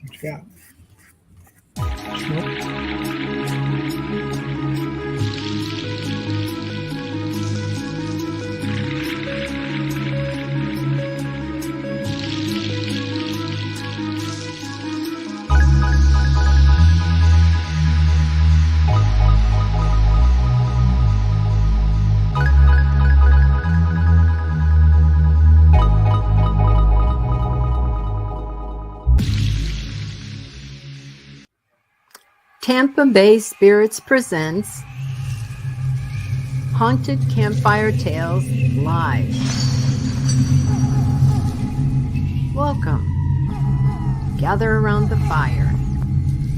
What you got? Tampa Bay Spirits presents Haunted Campfire Tales Live. Welcome. Gather around the fire.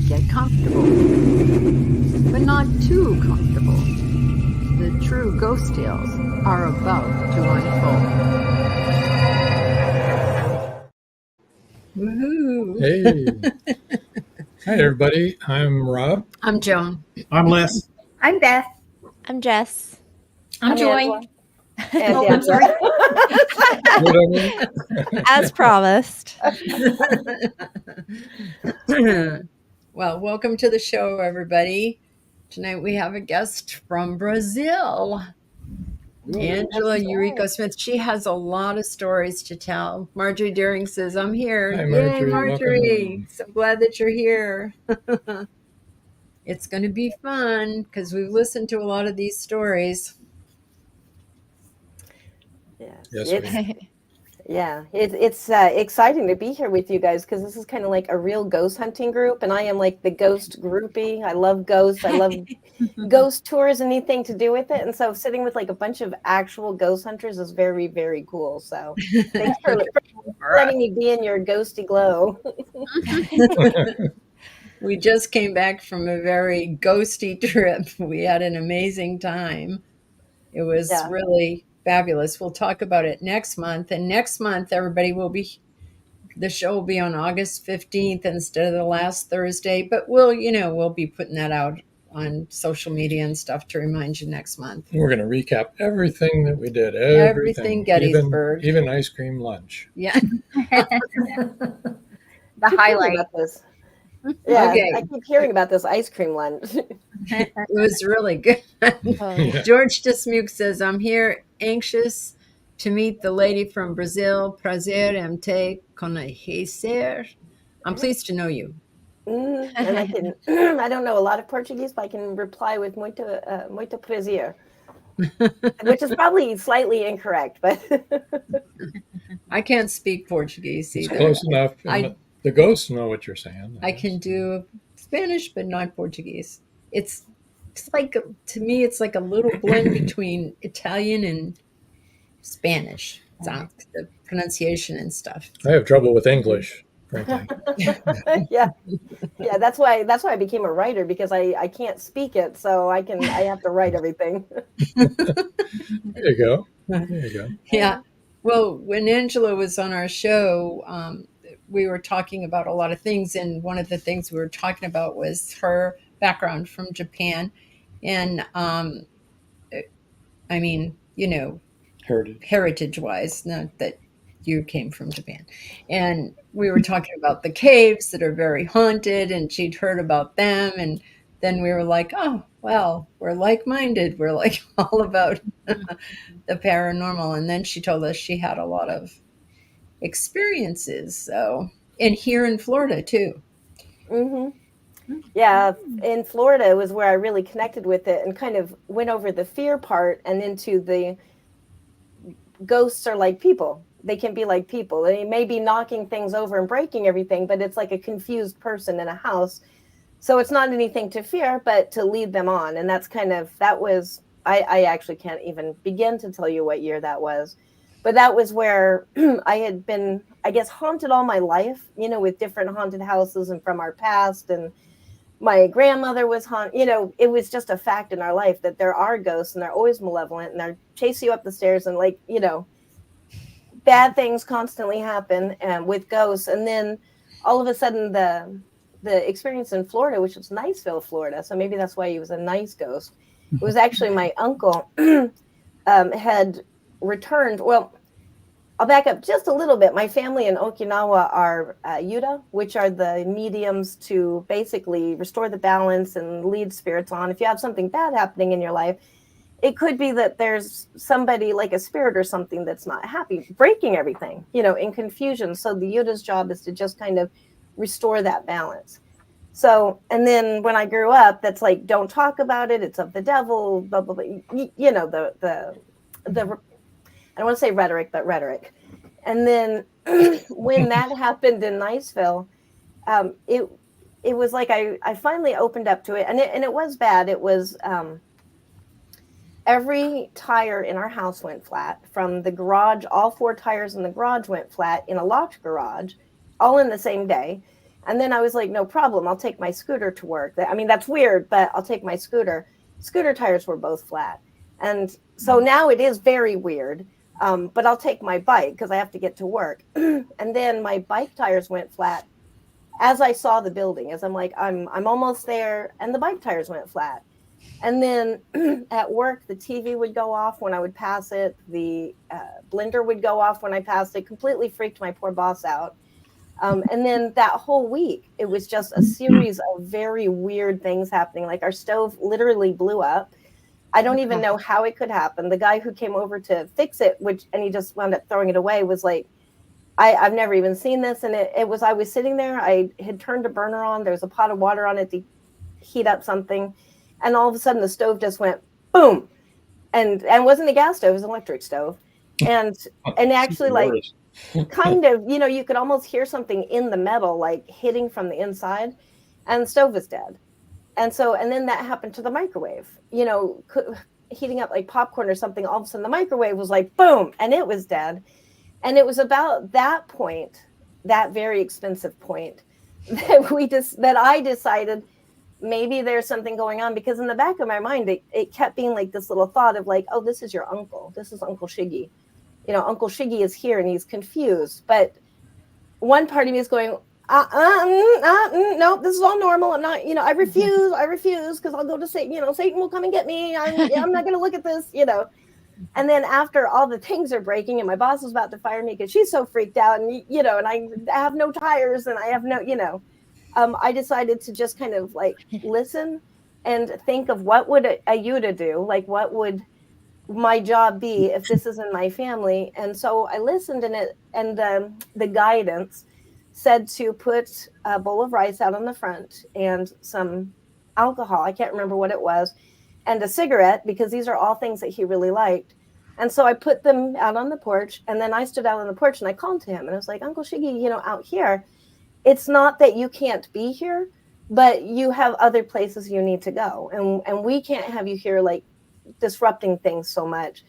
Get comfortable, but not too comfortable. The true ghost tales are about to unfold. Woohoo! Hey. Hi, everybody. I'm Rob. I'm Joan. I'm Les. I'm Beth. I'm Jess. I'm Joy. And Oh, I'm sorry. as promised. Well, welcome to the show, everybody. Tonight we have a guest from Brazil, Angela Yuriko Smith. She has a lot of stories to tell. Marjorie Deering says, I'm here. Hi, Yay, Marjorie. Marjorie. Welcome. So glad that you're here. It's going to be fun because we've listened to a lot of these stories. Yes, It's exciting to be here with you guys because this is kind of like a real ghost hunting group, and I am like the ghost groupie. I love ghosts. I love ghost tours, anything to do with it. And so sitting with like a bunch of actual ghost hunters is very, very cool. So thanks for letting me be in your ghosty glow. We just came back from a very ghosty trip. We had an amazing time. It was really fabulous. We'll talk about it next month. And next month, everybody the show will be on August 15th instead of the last Thursday. But we'll be putting that out on social media and stuff to remind you next month. we're going to recap everything that we did. Everything Gettysburg. Even ice cream lunch. Yeah. The highlight of this. Yeah, okay. I keep hearing about this ice cream lunch. It was really good. Yeah. George Dismuke says, I'm here anxious to meet the lady from Brazil. Prazer em te conhecer. I'm pleased to know you. And I don't know a lot of Portuguese, but I can reply with muito prazer, which is probably slightly incorrect, but I can't speak Portuguese either. It's close enough. The ghosts know what you're saying. I can do Spanish, but not Portuguese. It's like, to me, it's like a little blend between Italian and Spanish. The pronunciation and stuff. I have trouble with English, frankly. yeah. That's why I became a writer, because I can't speak it, so I have to write everything. There you go. Yeah. Well, when Angela was on our show, we were talking about a lot of things, and one of the things we were talking about was her background from Japan, and heritage-wise, not that you came from Japan. And we were talking about the caves that are very haunted, and she'd heard about them, and then we were like, oh, well, we're like-minded. We're like all about the paranormal. And then she told us she had a lot of experiences. So, and here in Florida too. Mm-hmm. Yeah, in Florida was where I really connected with it and kind of went over the fear part and into the ghosts are like people. They can be like people. They may be knocking things over and breaking everything, but it's like a confused person in a house. So it's not anything to fear, but to lead them on. And that's I actually can't even begin to tell you what year that was. But that was where I had been, I guess, haunted all my life, with different haunted houses and from our past. And my grandmother was haunted. It was just a fact in our life that there are ghosts and they're always malevolent and they're chasing you up the stairs and bad things constantly happen with ghosts. And then all of a sudden the experience in Florida, which was Niceville, Florida. So maybe that's why he was a nice ghost. It was actually my uncle had returned. Well, I'll back up just a little bit. My family in Okinawa are Yuta, which are the mediums to basically restore the balance and lead spirits on. If you have something bad happening in your life, it could be that there's somebody like a spirit or something that's not happy, breaking everything, in confusion. So the Yuta's job is to just kind of restore that balance. So, and then when I grew up, that's like, don't talk about it. It's of the devil, blah, blah, blah. The I don't want to say rhetoric, but rhetoric. And then when that happened in Niceville, it was like I finally opened up to it, and it was bad. It was every tire in our house went flat. From the garage, all 4 tires in the garage went flat in a locked garage, all in the same day. And then I was like, no problem. I'll take my scooter to work. I mean, that's weird, but I'll take my scooter. Scooter tires were both flat. And so now it is very weird. But I'll take my bike because I have to get to work. And then my bike tires went flat as I saw the building, as I'm like, I'm almost there. And the bike tires went flat. And then at work, the TV would go off when I would pass it. The blender would go off when I passed it. Completely freaked my poor boss out. And then that whole week, it was just a series of very weird things happening. Like our stove literally blew up. I don't even know how it could happen. The guy who came over to fix it, and he just wound up throwing it away, was like, I've never even seen this. And I was sitting there. I had turned a burner on. There was a pot of water on it to heat up something. And all of a sudden the stove just went boom. And it wasn't a gas stove, it was an electric stove. And actually like kind of, you could almost hear something in the metal, like hitting from the inside, and the stove was dead. And then that happened to the microwave, heating up like popcorn or something. All of a sudden the microwave was like, boom, and it was dead. And it was about that point, that very expensive point, that I decided maybe there's something going on, because in the back of my mind, it kept being like this little thought of like, oh, this is your uncle. This is Uncle Shiggy. Uncle Shiggy is here and he's confused. But one part of me is going, no, this is all normal. I'm not, I refuse because I'll go to Satan. Satan will come and get me. I'm not going to look at this, And then after all the things are breaking and my boss is about to fire me because she's so freaked out, and, and I have no tires and I have no, I decided to just kind of like listen and think of what would a Yuta do? Like, what would my job be if this is in my family? And so I listened, and the guidance said to put a bowl of rice out on the front and some alcohol. I can't remember what it was, and a cigarette, because these are all things that he really liked. And so I put them out on the porch, and then I stood out on the porch and I called to him and I was like, Uncle Shiggy, out here, it's not that you can't be here, but you have other places you need to go. And we can't have you here like disrupting things so much.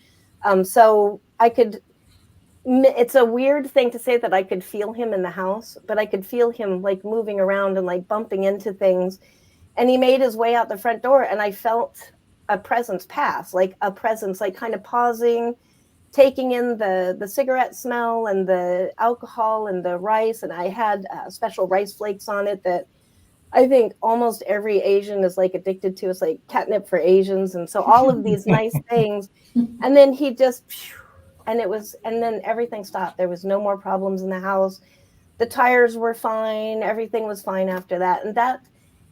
So it's a weird thing to say that I could feel him in the house, but I could feel him like moving around and like bumping into things. And he made his way out the front door, and I felt a presence pass, like a presence, like kind of pausing, taking in the cigarette smell and the alcohol and the rice. And I had special rice flakes on it that I think almost every Asian is like addicted to. It's like catnip for Asians. And so all of these nice things. And then he just, and then everything stopped. There was no more problems in the house. The tires were fine. Everything was fine after that. And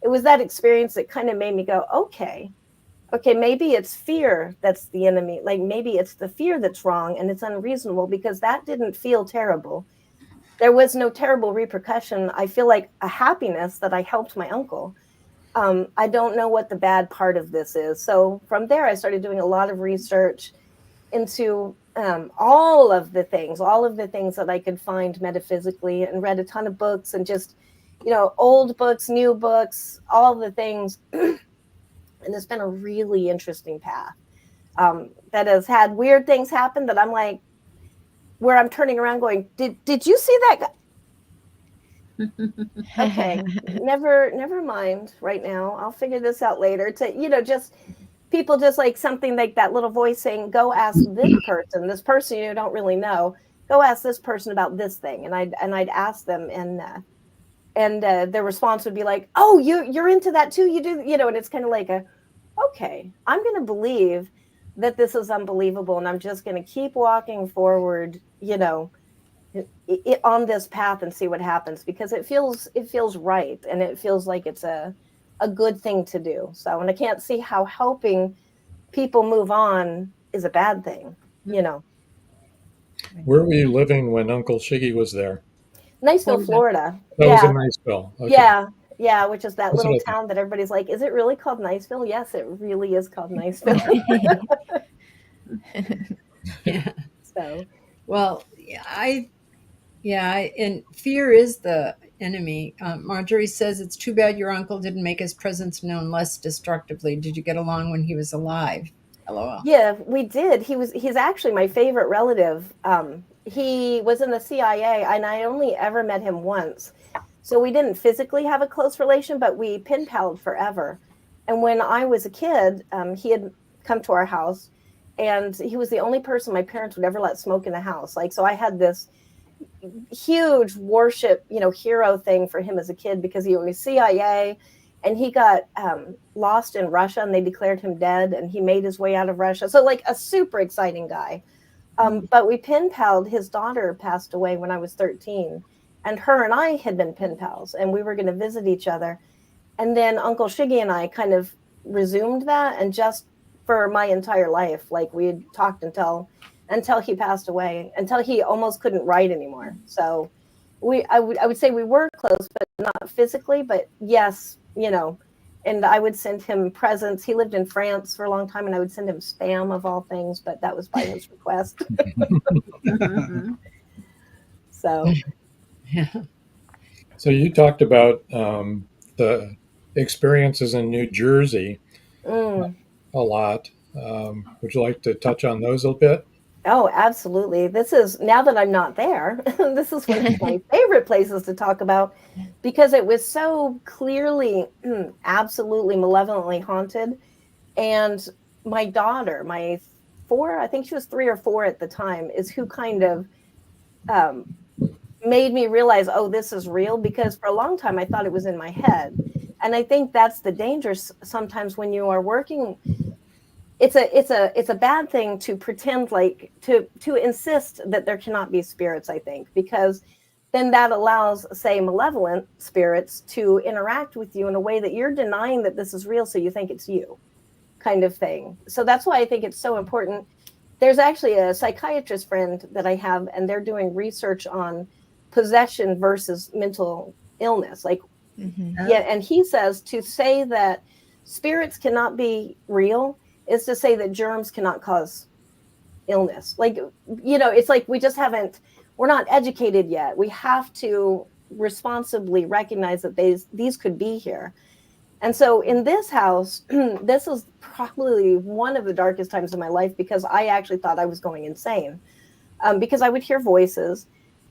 it was that experience that kind of made me go, okay, maybe it's fear that's the enemy. Like maybe it's the fear that's wrong and it's unreasonable, because that didn't feel terrible. There was no terrible repercussion. I feel like a happiness that I helped my uncle. I don't know what the bad part of this is. So from there, I started doing a lot of research into all of the things that I could find metaphysically, and read a ton of books, and just, old books, new books, all the things. And it's been a really interesting path that has had weird things happen that I'm like, where I'm turning around going, did you see that guy? Okay, never mind right now. I'll figure this out later. To, just people, just like something like that little voice saying, go ask this person you don't really know, go ask this person about this thing. And I'd ask them, and their response would be like, oh, you're into that too, you do, and it's kind of like okay, I'm going to believe that this is unbelievable, and I'm just going to keep walking forward, on this path and see what happens, because it feels right, and it feels like it's a good thing to do. So, and I can't see how helping people move on is a bad thing, you know. Where were you living when Uncle Shiggy was there? Niceville, Florida. That was Yeah. in Niceville. Okay. Yeah, which is that That's little what I town that everybody's like, is it really called Niceville? Yes, it really is called Niceville. Yeah. So, Well, and fear is the enemy. Marjorie says it's too bad your uncle didn't make his presence known less destructively. Did you get along when he was alive? LOL. yeah, we did. He's actually my favorite relative. He was in the CIA, and I only ever met him once. So we didn't physically have a close relation, but we pen palled forever. And when I was a kid, he had come to our house, and he was the only person my parents would ever let smoke in the house. Like, so I had this huge worship, hero thing for him as a kid, because he was CIA, and he got lost in Russia, and they declared him dead, and he made his way out of Russia. So, like, a super exciting guy. But we pen palled. His daughter passed away when I was 13, and her and I had been pen pals, and we were going to visit each other. And then Uncle Shiggy and I kind of resumed that, and just for my entire life, like, we had talked until he passed away, until he almost couldn't write anymore. So I would say we were close, but not physically. But yes, and I would send him presents. He lived in France for a long time, and I would send him spam, of all things, but that was by his request. So, Yeah. So you talked about the experiences in New Jersey a lot. Would you like to touch on those a bit? Oh, absolutely. This is, now that I'm not there, this is one of my favorite places to talk about, because it was so clearly, absolutely malevolently haunted. And my daughter, my 4, I think she was 3 or 4 at the time, is who kind of made me realize, oh, this is real, because for a long time I thought it was in my head. And I think that's the danger sometimes when you are working. It's a bad thing to pretend, like, to insist that there cannot be spirits, I think, because then that allows, say, malevolent spirits to interact with you in a way that you're denying that this is real, so you think it's you, kind of thing. So that's why I think it's so important. There's actually a psychiatrist friend that I have, and they're doing research on possession versus mental illness. Like, yeah, and he says to say that spirits cannot be real is to say that germs cannot cause illness. Like, it's like we're not educated yet. We have to responsibly recognize that these could be here. And so in this house, this is probably one of the darkest times of my life, because I actually thought I was going insane, because I would hear voices,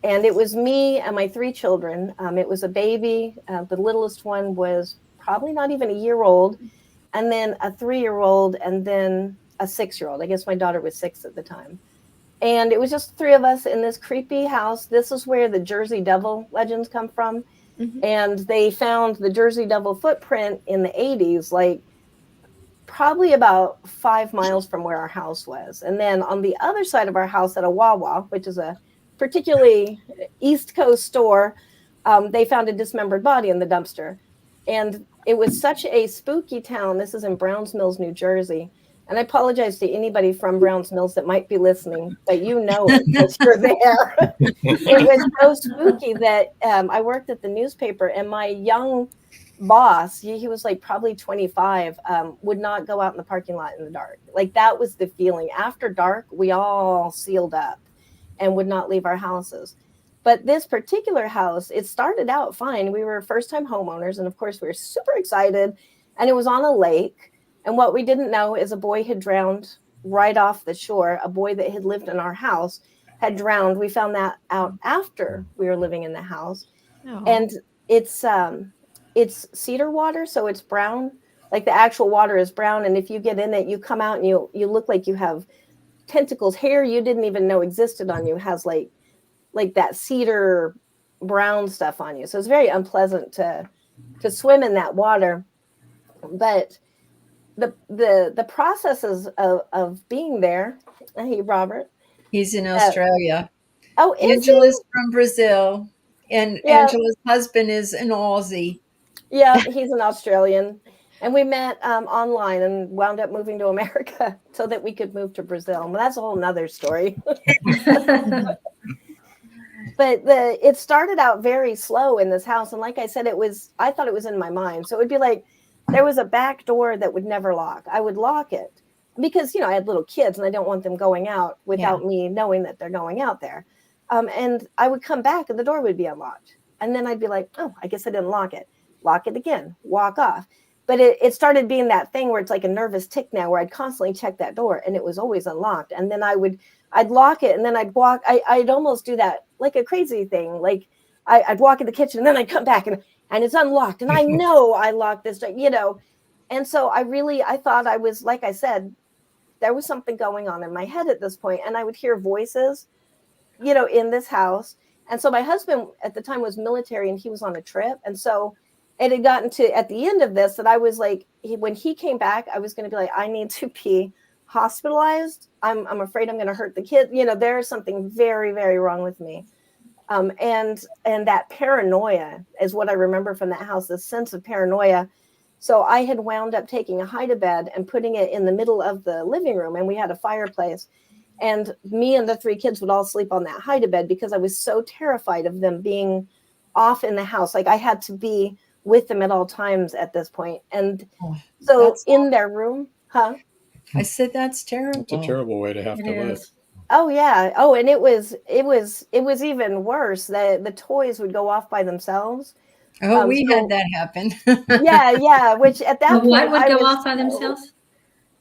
and it was me and my 3 children. It was a baby. The littlest one was probably not even a year old, and then a 3-year-old, and then a 6-year-old. I guess my daughter was 6 at the time. And it was just 3 of us in this creepy house. This is where the Jersey Devil legends come from. And they found the Jersey Devil footprint in the 80s, like probably about 5 miles from where our house was. And then on the other side of our house at a Wawa, which is a particularly East Coast store, they found a dismembered body in the dumpster. And it was such a spooky town. This is in Browns Mills, New Jersey. And I apologize to anybody from Browns Mills that might be listening, but you know it because you're there. It was so spooky that I worked at the newspaper, and my young boss, he was like probably 25, would not go out in the parking lot in the dark. Like, that was the feeling. After dark, we all sealed up and would not leave our houses. But this particular house, it started out fine. We were first-time homeowners, and of course, we were super excited. And it was on a lake. And what we didn't know is a boy had drowned right off the shore. A boy that had lived in our house had drowned. We found that out after we were living in the house. Oh. And it's cedar water, so it's brown. Like, the actual water is brown. And if you get in it, you come out and you look like you have tentacles. Hair you didn't even know existed on you has like that cedar brown stuff on you. So it's very unpleasant to swim in that water. But the processes of being there. Hey, Robert. He's in Australia. Oh, is he? Angela's from Brazil, and Yeah. Angela's husband is an Aussie. Yeah, he's an Australian. And we met online and wound up moving to America so that we could move to Brazil. Well, that's a whole nother story. But it started out very slow in this house. And like I said, I thought it was in my mind. So it would be like there was a back door that would never lock. I would lock it because, I had little kids and I don't want them going out without me knowing that they're going out there. And I would come back and the door would be unlocked. And then I'd be like, oh, I guess I didn't lock it. Lock it again, walk off. But it started being that thing where it's like a nervous tick now where I'd constantly check that door and it was always unlocked. And then I'd lock it and then I'd walk. I'd almost do that like a crazy thing. Like I'd walk in the kitchen and then I'd come back and it's unlocked. And I know I locked this, And so I thought I was, like I said, there was something going on in my head at this point. And I would hear voices, in this house. And so my husband at the time was military and he was on a trip. And so it had gotten to at the end of this that I was like, when he came back, I was going to be like, I need to be hospitalized. I'm afraid I'm going to hurt the kid. There's something very, very wrong with me. And that paranoia is what I remember from that house, this sense of paranoia. So I had wound up taking a hide-a-bed and putting it in the middle of the living room. And we had a fireplace. And me and the 3 kids would all sleep on that hide-a-bed because I was so terrified of them being off in the house. Like I had to be with them at all times at this point. And so in their room, I said, that's terrible. It's a terrible way to have to live. Oh yeah. Oh, and it was even worse. The toys would go off by themselves. Oh, we had that happen. Yeah. Which at that point, what would go off by themselves?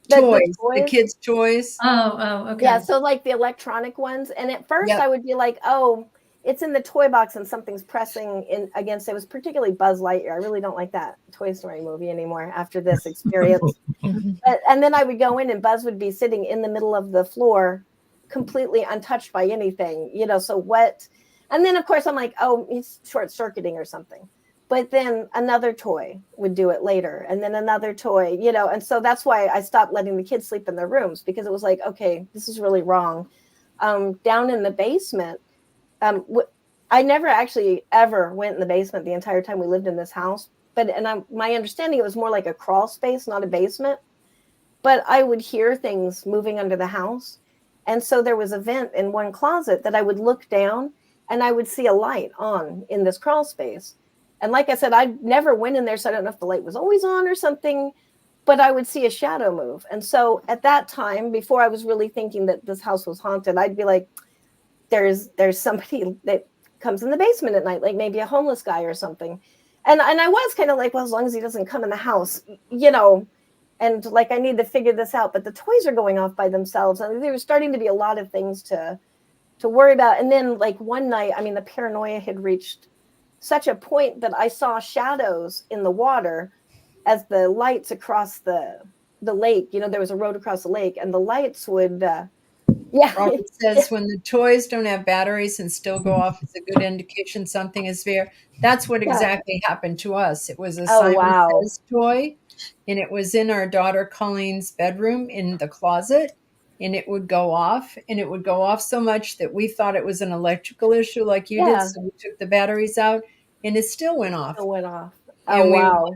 Toys, the kids' toys. Oh, okay. Yeah, so like the electronic ones. And at first I would be like, oh, it's in the toy box and something's pressing in against it. It was particularly Buzz Lightyear. I really don't like that Toy Story movie anymore after this experience. And then I would go in and Buzz would be sitting in the middle of the floor, completely untouched by anything, so what? And then of course I'm like, oh, he's short circuiting or something. But then another toy would do it later. And then another toy, and so that's why I stopped letting the kids sleep in their rooms because it was like, okay, this is really wrong. Down in the basement, I never actually ever went in the basement the entire time we lived in this house. But my understanding, it was more like a crawl space, not a basement. But I would hear things moving under the house. And so there was a vent in one closet that I would look down and I would see a light on in this crawl space. And like I said, I never went in there, so I don't know if the light was always on or something, but I would see a shadow move. And so at that time, before I was really thinking that this house was haunted, I'd be like, there's somebody that comes in the basement at night, like maybe a homeless guy or something. And I was kind of like, well, as long as he doesn't come in the house, and like I need to figure this out. But the toys are going off by themselves. And there was starting to be a lot of things to worry about. And then like one night, the paranoia had reached such a point that I saw shadows in the water as the lights across the lake, there was a road across the lake and the lights would, Robert says when the toys don't have batteries and still go off, it's a good indication something is there. That's what exactly happened to us. It was a Simon Says toy and it was in our daughter Colleen's bedroom in the closet. And it would go off, and it would go off so much that we thought it was an electrical issue like you did. So we took the batteries out, and it still went off. It went off. And wow.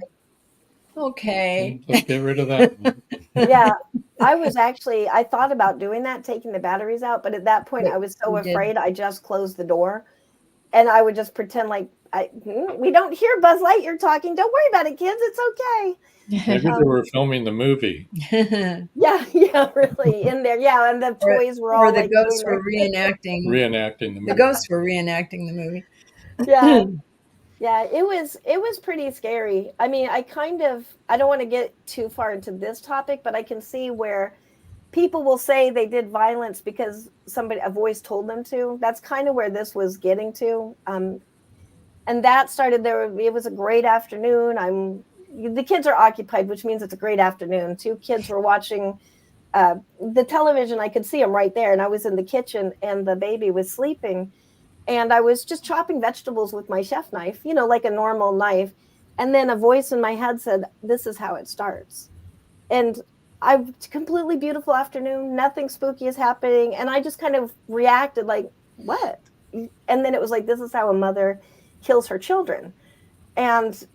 Okay. Let's get rid of that. Yeah. I thought about doing that, taking the batteries out. But at that point, I was so afraid I just closed the door. And I would just pretend like, we don't hear Buzz Lightyear talking. Don't worry about it, kids. It's okay. Maybe they were filming the movie. Yeah, really in there. Yeah, and the toys were all. Or the ghosts were reenacting the movie. The ghosts were reenacting the movie. Yeah, yeah. It was pretty scary. I don't want to get too far into this topic, but I can see where people will say they did violence because a voice told them to. That's kind of where this was getting to. And that started there. It was a great afternoon. The kids are occupied, which means it's a great afternoon. 2 kids were watching the television. I could see them right there. And I was in the kitchen and the baby was sleeping. And I was just chopping vegetables with my chef knife, like a normal knife. And then a voice in my head said, this is how it starts. And completely beautiful afternoon. Nothing spooky is happening. And I just kind of reacted like, what? and then it was like, this is how a mother kills her children. And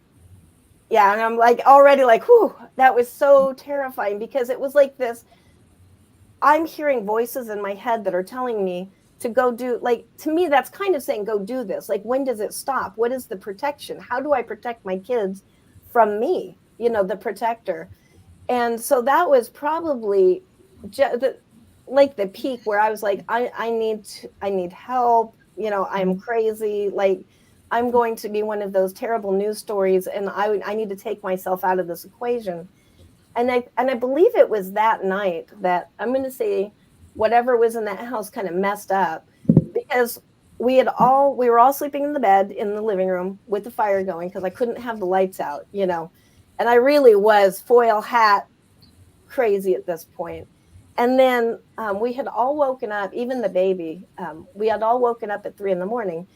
yeah, and I'm like already like, whew, that was so terrifying, because it was like this, I'm hearing voices in my head that are telling me to go do, like, to me, that's kind of saying, go do this. Like, when does it stop? What is the protection? How do I protect my kids from me? The protector. And so that was probably like the peak where I was like, I need help. I'm crazy. Like, I'm going to be one of those terrible news stories, and I need to take myself out of this equation. And I believe it was that night that, I'm going to say, whatever was in that house kind of messed up, because we were all sleeping in the bed in the living room with the fire going, because I couldn't have the lights out, and I really was foil hat crazy at this point. And then we had all woken up, even the baby. We had all woken up at 3 a.m,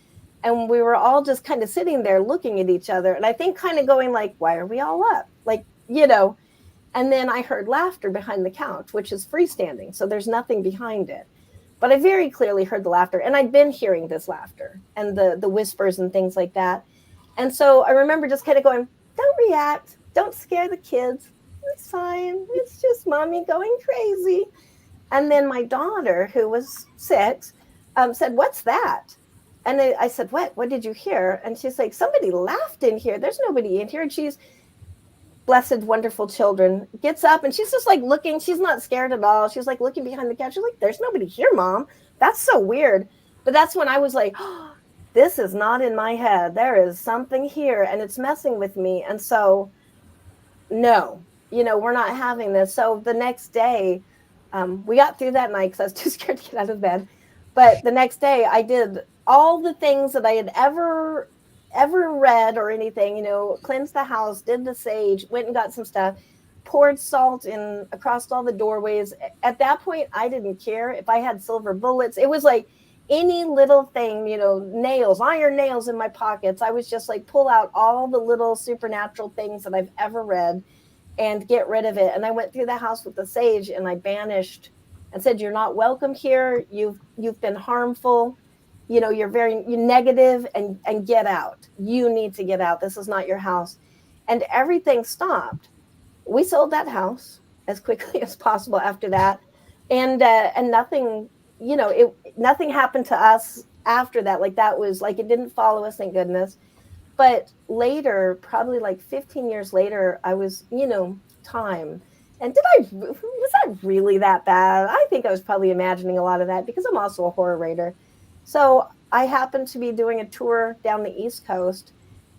and we were all just kind of sitting there looking at each other. And I think kind of going like, why are we all up? Like, and then I heard laughter behind the couch, which is freestanding, so there's nothing behind it. But I very clearly heard the laughter, and I'd been hearing this laughter and the whispers and things like that. And so I remember just kind of going, don't react. Don't scare the kids. It's fine. It's just mommy going crazy. And then my daughter, who was 6, said, what's that? And I said, what did you hear? And she's like, somebody laughed in here. There's nobody in here. And she's, blessed, wonderful children, gets up, and she's just like looking. She's not scared at all. She's like looking behind the couch. She's like, there's nobody here, Mom. That's so weird. But that's when I was like, oh, this is not in my head. There is something here, and it's messing with me. And so, no, we're not having this. So the next day, we got through that night because I was too scared to get out of bed. But the next day, I did all the things that I had ever read or anything, cleansed the house, did the sage, went and got some stuff, poured salt in across all the doorways. At that point, I didn't care if I had silver bullets. It was like any little thing, nails, iron nails in my pockets. I was just like, pull out all the little supernatural things that I've ever read and get rid of it. And I went through the house with the sage, and I banished and said, you're not welcome here. You've been harmful. You're negative, and get out. You need to get out. This is not your house. And everything stopped. We sold that house as quickly as possible after that. And nothing, nothing happened to us after that. Like, that was like, it didn't follow us, thank goodness. But later, probably like 15 years later, I was, time. And was that really that bad? I think I was probably imagining a lot of that, because I'm also a horror writer. So I happened to be doing a tour down the East Coast,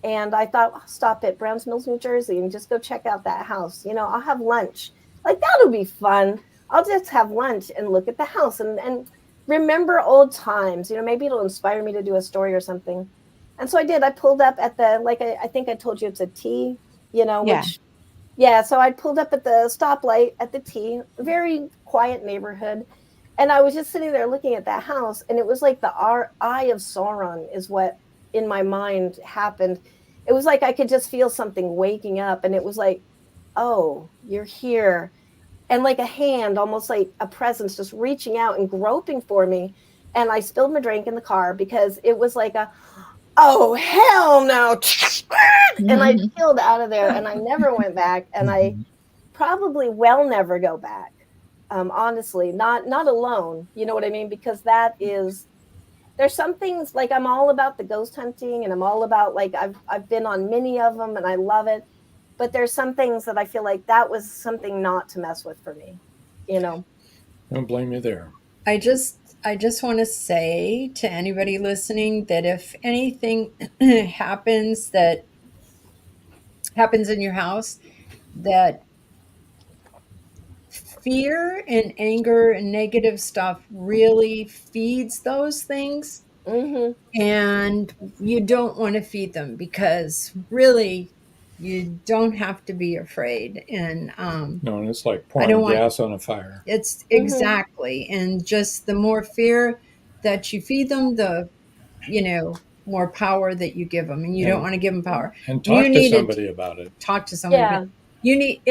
and I thought, I'll stop at Browns Mills, New Jersey, and just go check out that house. I'll have lunch. Like, that'll be fun. I'll just have lunch and look at the house and remember old times. Maybe it'll inspire me to do a story or something. And so I did. I pulled up at the, like, I think I told you it's a T, which, yeah. So I pulled up at the stoplight at the T, very quiet neighborhood. And I was just sitting there looking at that house, and it was like the eye of Sauron is what in my mind happened. It was like I could just feel something waking up, and it was like, oh, you're here. And like a hand, almost like a presence, just reaching out and groping for me. And I spilled my drink in the car, because it was like oh, hell no. And I peeled out of there, and I never went back. And I probably will never go back. Honestly, not alone, you know what I mean? Because there's some things, like, I'm all about the ghost hunting, and I'm all about, like, I've been on many of them, and I love it. But there's some things that I feel like that was something not to mess with for me, Don't blame you there. I just want to say to anybody listening that if anything happens in your house, that fear and anger and negative stuff really feeds those things. Mm-hmm. And you don't want to feed them, because really you don't have to be afraid. And No, and it's like pouring gas on a fire. It's exactly. And just the more fear that you feed them, the more power that you give them. And you don't want to give them power. And talk to somebody about it. Talk to somebody. Yeah. You need,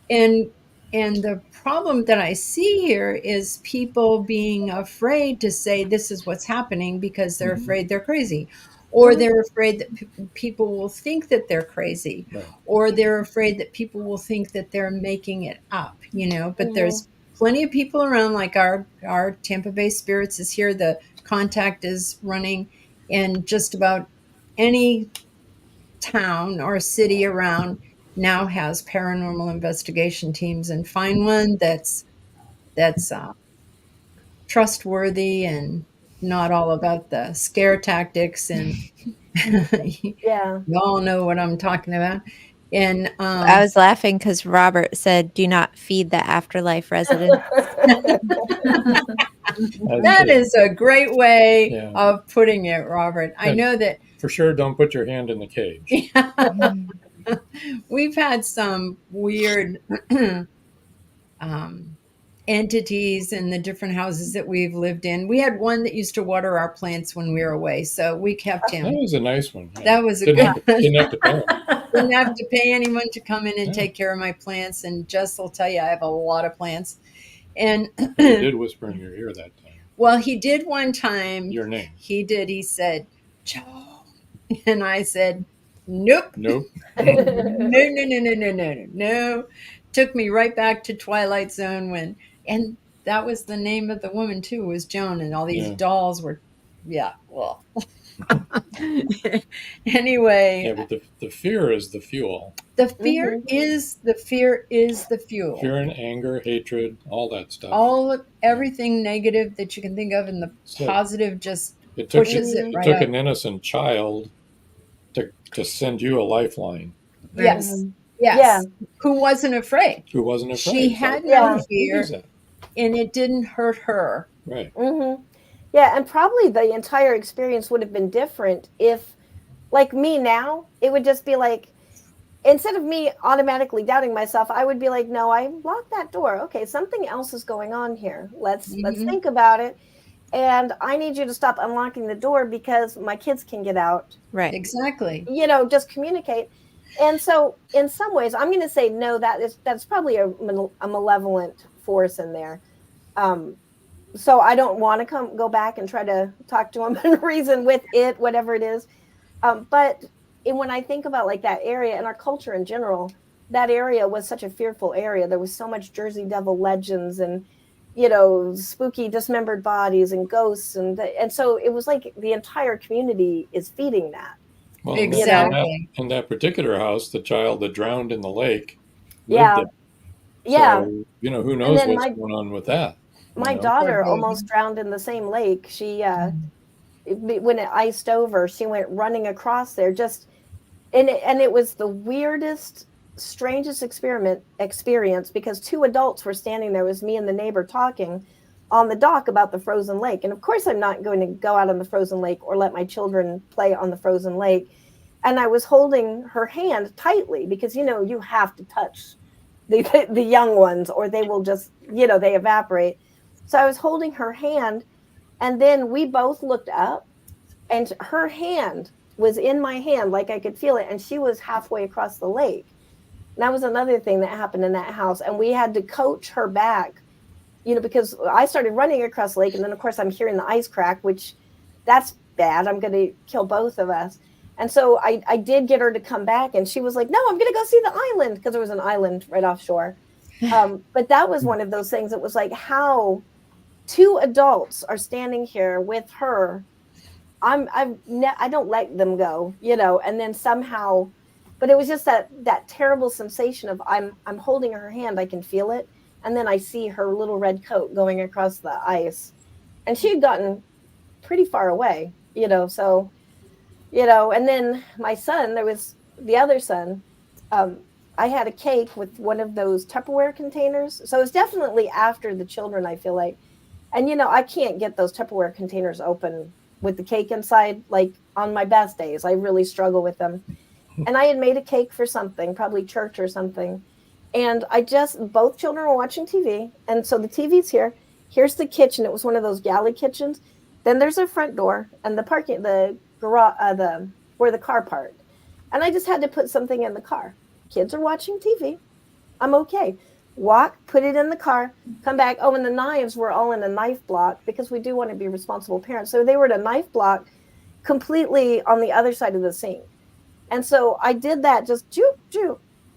and the problem that I see here is people being afraid to say this is what's happening because they're afraid they're crazy, or they're afraid that people will think that they're crazy, or they're afraid that people will think that they're making it up, but there's plenty of people around, like our Tampa Bay Spirits is here. The contact is running in just about any town or city around now has paranormal investigation teams, and find one that's trustworthy and not all about the scare tactics, and Yeah. you all know what I'm talking about. And I was laughing because Robert said, "Do not feed the afterlife residents." that is a great way Yeah. of putting it, Robert. I And know that for sure, don't put your hand in the cage. we've had some weird entities in the different houses that we've lived in. We had one that used to water our plants when we were away, so we kept him. That was a nice one. Yeah. That was a didn't good have, didn't have to pay him. Didn't have to pay anyone to come in and take care of my plants. And Jess will tell you I have a lot of plants. And But he did whisper in your ear that time. Well, he did one time. Your name. He did. He said, "Joe," and I said, "Nope, Nope. no." Took me right back to Twilight Zone and that was the name of the woman too, was Joan, and all these dolls were, well. Anyway. Yeah, but the fear is the fuel. The fear is the fuel. Fear and anger, hatred, all that stuff. Everything negative that you can think of, and the positive just pushes it right took up. an innocent child to send you a lifeline. Yes. Yeah. Who wasn't afraid. She had no fear, and it didn't hurt her. Right. Yeah, and probably the entire experience would have been different if, like me now, it would just be like, instead of me automatically doubting myself, I would be like, no, I locked that door. Okay, something else is going on here. Let's think about it. And I need you to stop unlocking the door because my kids can get out. Right. Exactly. Just communicate. And so in some ways, I'm going to say, no, that's probably a malevolent force in there. So I don't want to go back and try to talk to him and reason with it, whatever it is. But when I think about like that area and our culture in general, that area was such a fearful area. There was so much Jersey Devil legends and, spooky dismembered bodies and ghosts. And so it was like the entire community is feeding that. Well, exactly. In that particular house, the child that drowned in the lake lived there. Yeah. So, who knows what's going on with that. My daughter almost drowned in the same lake. She, when it iced over, she went running across there. And it was the weirdest, strangest experience because two adults were standing there. It was me and the neighbor talking on the dock about the frozen lake. And of course, I'm not going to go out on the frozen lake or let my children play on the frozen lake. And I was holding her hand tightly because, you have to touch the young ones or they will just, they evaporate. So I was holding her hand, and then we both looked up, and her hand was in my hand, like I could feel it, and she was halfway across the lake. And that was another thing that happened in that house, and we had to coach her back, because I started running across the lake, and then, of course, I'm hearing the ice crack, which that's bad. I'm going to kill both of us. And so I did get her to come back, and she was like, no, I'm going to go see the island, because there was an island right offshore. But that was one of those things. It was like how two adults are standing here with her. I don't let them go, and then somehow, but it was just that terrible sensation of I'm holding her hand. I can feel it. And then I see her little red coat going across the ice, and she had gotten pretty far away, so, and then my son, there was the other son, I had a cake with one of those Tupperware containers. So it's definitely after the children, I feel like. And, I can't get those Tupperware containers open with the cake inside. Like on my best days, I really struggle with them. And I had made a cake for something, probably church or something. And both children were watching TV. And so the TV's here. Here's the kitchen. It was one of those galley kitchens. Then there's a front door and the garage, where the car parked. And I just had to put something in the car. Kids are watching TV. I'm okay. walk, put it in the car, come back. Oh, and the knives were all in a knife block because we do want to be responsible parents. So they were in a knife block completely on the other side of the sink. And so I did that, just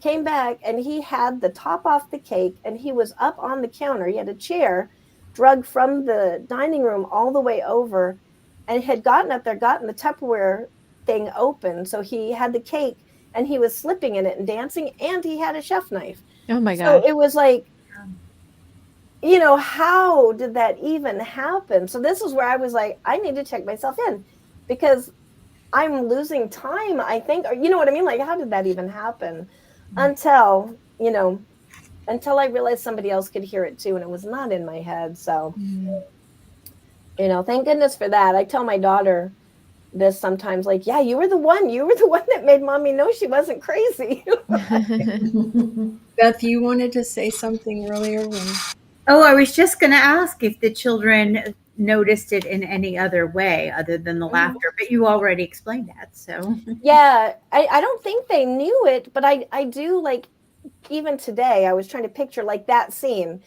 came back, and he had the top off the cake, and he was up on the counter. He had a chair drug from the dining room all the way over, and had gotten up there, gotten the Tupperware thing open. So he had the cake, and he was slipping in it and dancing, and he had a chef knife. Oh my So gosh. it was like, you know, how did that even happen? So this is where I was like, I need to check myself in, because I'm losing time, I think. Or, you know what I mean? Like, how did that even happen? Until, you know, until I realized somebody else could hear it too, and it was not in my head. So, you know, thank goodness for that. I tell my daughter this sometimes, like, yeah, you were the one that made mommy know she wasn't crazy. Beth, you wanted to say something earlier when Oh, I was just going to ask if the children noticed it in any other way other than the laughter, but you already explained that. So Yeah, I don't think they knew it, but I do, like, even today, I was trying to picture like that scene.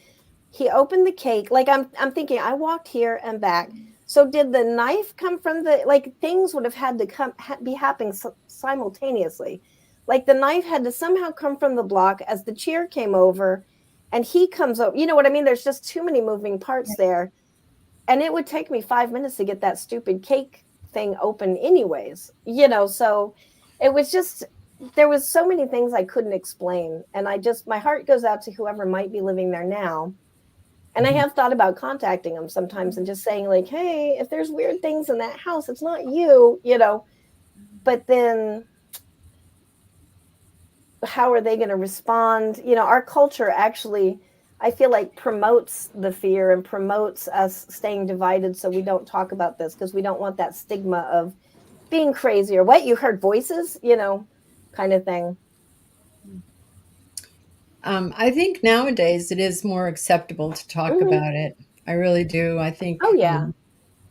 He opened the cake, like I'm thinking, I walked here and back. So did the knife come from the, like, things would have had to be happening simultaneously. Like the knife had to somehow come from the block as the chair came over, and he comes over. You know what I mean? There's just too many moving parts there. And it would take me 5 minutes to get that stupid cake thing open anyways, you know? So it was just, there was so many things I couldn't explain. And my heart goes out to whoever might be living there now. And I have thought about contacting them sometimes and just saying, like, hey, if there's weird things in that house, it's not you, you know. But then how are they going to respond? You know, our culture actually, I feel like, promotes the fear and promotes us staying divided, so we don't talk about this because we don't want that stigma of being crazy or what, you heard voices, you know, kind of thing. I think nowadays it is more acceptable to talk about it. I really do. I think. Oh, yeah.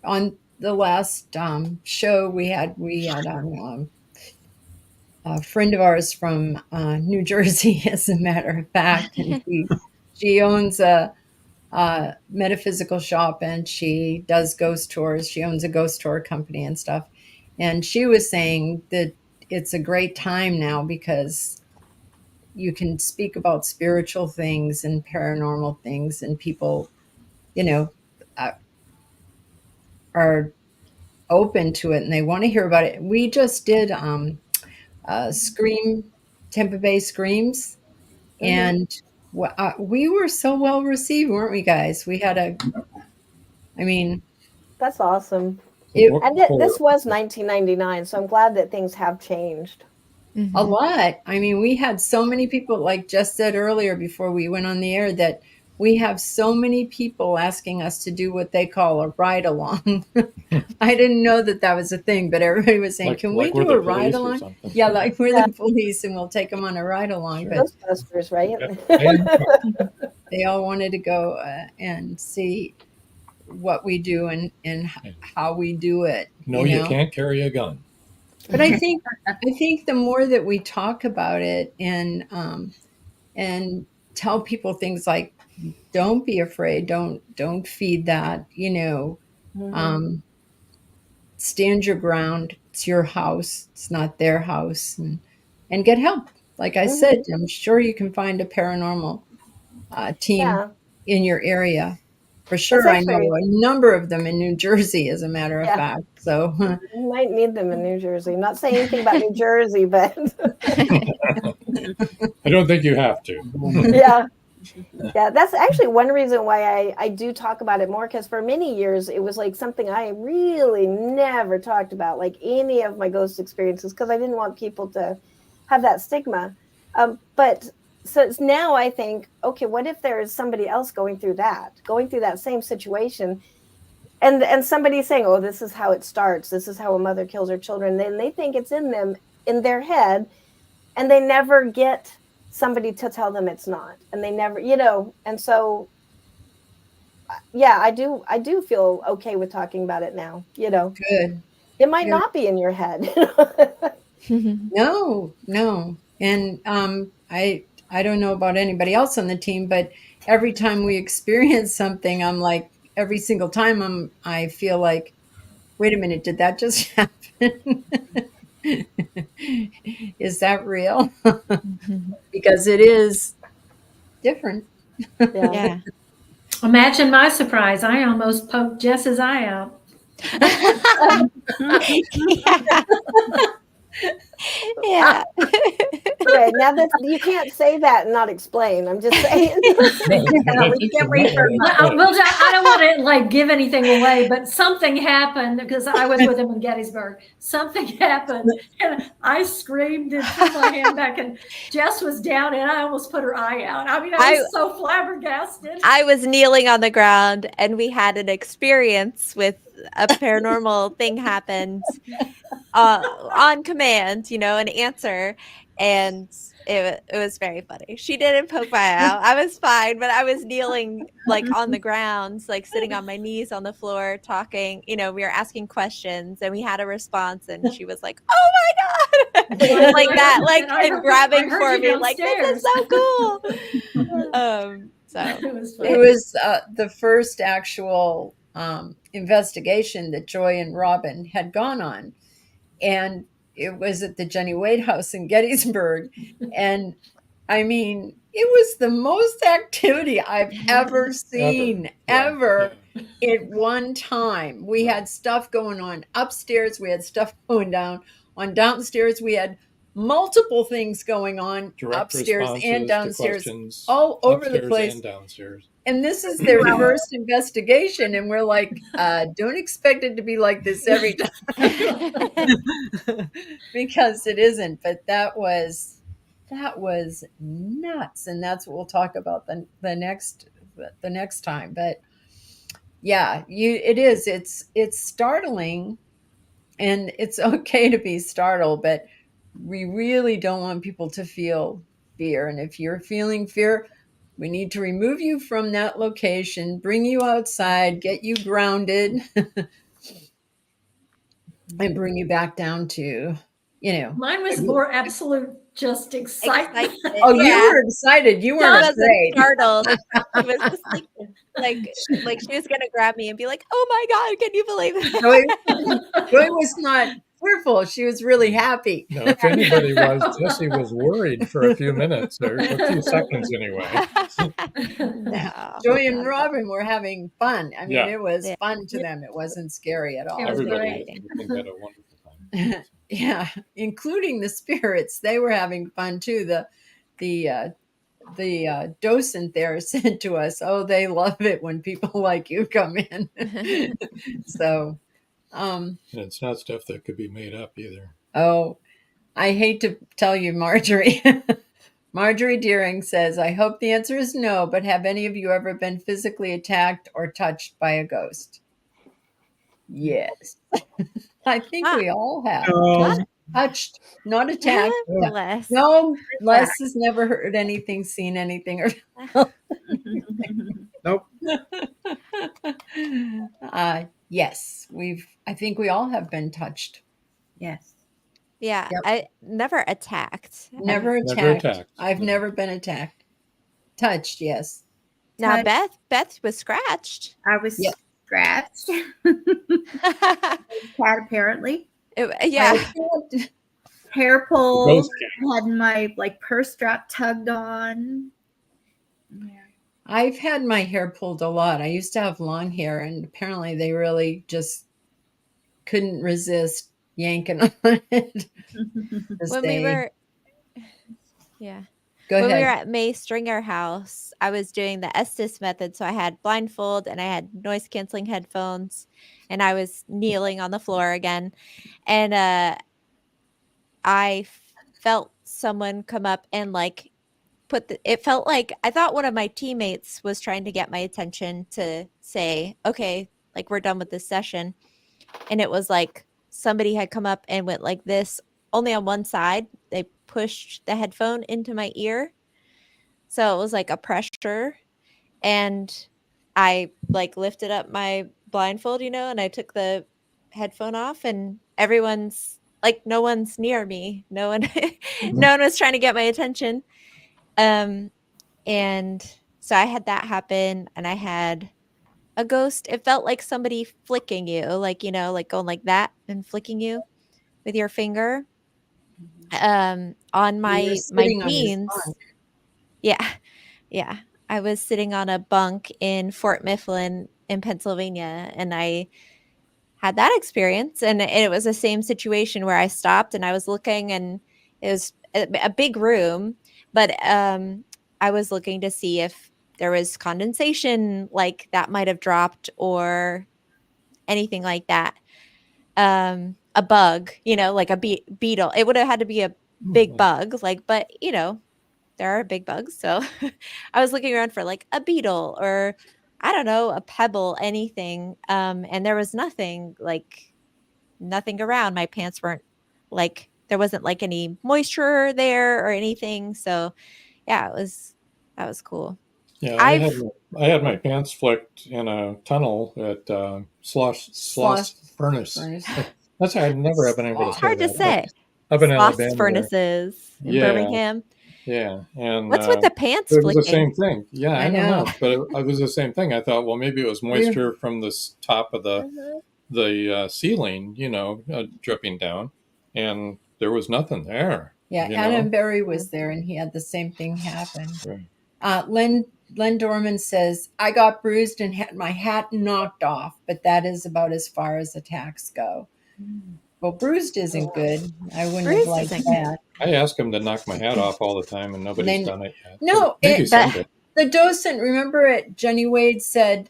On the last show we had a friend of ours from New Jersey, as a matter of fact, and she owns a metaphysical shop, and she does ghost tours. She owns a ghost tour company and stuff. And she was saying that it's a great time now because you can speak about spiritual things and paranormal things, and people, you know, are open to it and they want to hear about it. We just did Scream, Tampa Bay Screams, and we were so well received, weren't we, guys? We had That's awesome. And this was 1999, so I'm glad that things have changed. a lot. I mean, we had so many people, like Jess said earlier before we went on the air, that we have so many people asking us to do what they call a ride along. I didn't know that was a thing, but everybody was saying, can we do a ride along? Yeah, like we're the police and we'll take them on a ride along. Sure. Ghostbusters, right? They all wanted to go and see what we do and how we do it. No, you can't carry a gun. But I think the more that we talk about it and tell people things like, don't be afraid, don't feed that, you know, stand your ground. It's your house. It's not their house, and get help. Like I said, I'm sure you can find a paranormal team in your area. For sure, I know a number of them in New Jersey, as a matter of fact. So you might need them in New Jersey. I'm not saying anything about New Jersey, but I don't think you have to. Yeah, that's actually one reason why I do talk about it more, because for many years it was like something I really never talked about, like any of my ghost experiences, because I didn't want people to have that stigma. But so it's now I think, okay, what if there is somebody else going through that same situation, and somebody saying, oh, this is how it starts, this is how a mother kills her children, then they think it's in them, in their head, and they never get somebody to tell them it's not, and they never, you know. And so yeah, I do feel okay with talking about it now, you know. Good. It might not be in your head. No. And I I don't know about anybody else on the team, but every time we experience something, I'm like, every single time I feel like, wait a minute, did that just happen? Is that real? Because it is different. Yeah. Imagine my surprise. I almost poked Jess's eye out. Yeah. Okay, now that you can't say that and not explain. I'm just saying. We can't wait for I don't want to like give anything away, but something happened because I was with him in Gettysburg. Something happened, and I screamed and threw my hand back, and Jess was down, and I almost put her eye out. I mean, I was so flabbergasted. I was kneeling on the ground, and we had an experience with a paranormal thing happened on command, an answer, and it was very funny. She didn't poke my eye out. I was fine, but I was kneeling like on the ground, like sitting on my knees on the floor, talking. We were asking questions, and we had a response, and she was like, "Oh my god!" like that, like and grabbing for me, like this is so cool. So It was the first actual investigation that Joy and Robin had gone on, and it was at the Jenny Wade House in Gettysburg. And I mean, it was the most activity I've ever seen, ever. At one time. We had stuff going on upstairs, we had stuff going downstairs. We had multiple things going on upstairs and downstairs, all over the place. And downstairs. And this is their first investigation, and we're like, don't expect it to be like this every time. Because it isn't. But that was nuts, and that's what we'll talk about the next time. But yeah, it's startling, and it's okay to be startled, but we really don't want people to feel fear. And if you're feeling fear, we need to remove you from that location, bring you outside, get you grounded, and bring you back down to, Mine was more absolute just excitement. Oh, you were excited. You weren't afraid. Startled. She was just like she was gonna grab me and be like, "Oh my god, can you believe it?" Joy was not fearful. She was really happy. No, if anybody was, Jessie was worried for a few minutes or a few seconds anyway. No. Joy and Robin were having fun. I mean, Yeah. it was fun to them. It wasn't scary at all. It was Everybody great. I think had a wonderful time. Yeah, including the spirits. They were having fun too. The docent there said to us, "Oh, they love it when people like you come in." So, And it's not stuff that could be made up either. oh, I hate to tell you, Marjorie. Marjorie Deering says, "I hope the answer is no, but have any of you ever been physically attacked or touched by a ghost?" Yes. I think we all have. Touched, not attacked. Les. No, Les has never heard anything, seen anything, or Nope. yes, I think we all have been touched. Yes. Yeah, Yep. I never attacked. Never attacked. I've never been attacked. Touched, yes. Now Touched. Beth was scratched. I was scratched. Cat apparently. Yeah. Hair pulled. Ghost Had my purse strap tugged on. Yeah. I've had my hair pulled a lot. I used to have long hair, and apparently they really just couldn't resist yanking on it. When we were Go when ahead. we were at May Stringer House, I was doing the Estes method. So I had blindfold and I had noise canceling headphones, and I was kneeling on the floor again. And I felt someone come up and it felt like I thought one of my teammates was trying to get my attention to say, okay, like we're done with this session. And it was like somebody had come up and went like this only on one side. They pushed the headphone into my ear. So it was like a pressure. And I lifted up my blindfold, and I took the headphone off, and everyone's no one's near me. No one was trying to get my attention. And so I had that happen, and I had a ghost. It felt like somebody flicking you, like, like going like that and flicking you with your finger. On You were my sitting on your jeans. bunk. Yeah. Yeah. I was sitting on a bunk in Fort Mifflin in Pennsylvania, and I had that experience, and it was the same situation where I stopped and I was looking, and it was a big room, but I was looking to see if there was condensation like that might have dropped or anything like that. A bug, like a beetle. It would have had to be a big bug, like, but there are big bugs. So I was looking around for like a beetle or I don't know, a pebble, anything. And there was nothing around. My pants weren't like, there wasn't like any moisture there or anything. So yeah, that was cool. Yeah, I've I had my pants flicked in a tunnel at Sloss Furnace. Furnace. That's I'd never have been able to say hard to that. say. Up in Sloss Alabama. furnaces in Yeah. Birmingham. Yeah, and What's with the pants it was the flicking? same thing. Yeah, I don't know, but it was the same thing. I thought, well, maybe it was moisture from the top of the ceiling, dripping down, and there was nothing there. Yeah, Adam Berry was there, and he had the same thing happen. Right. Len Dorman says, I got bruised and had my hat knocked off, but that is about as far as attacks go. Well, bruised isn't good. I wouldn't have liked that. I ask him to knock my hat off all the time, and nobody's done it yet. No, the docent, remember it, Jenny Wade said,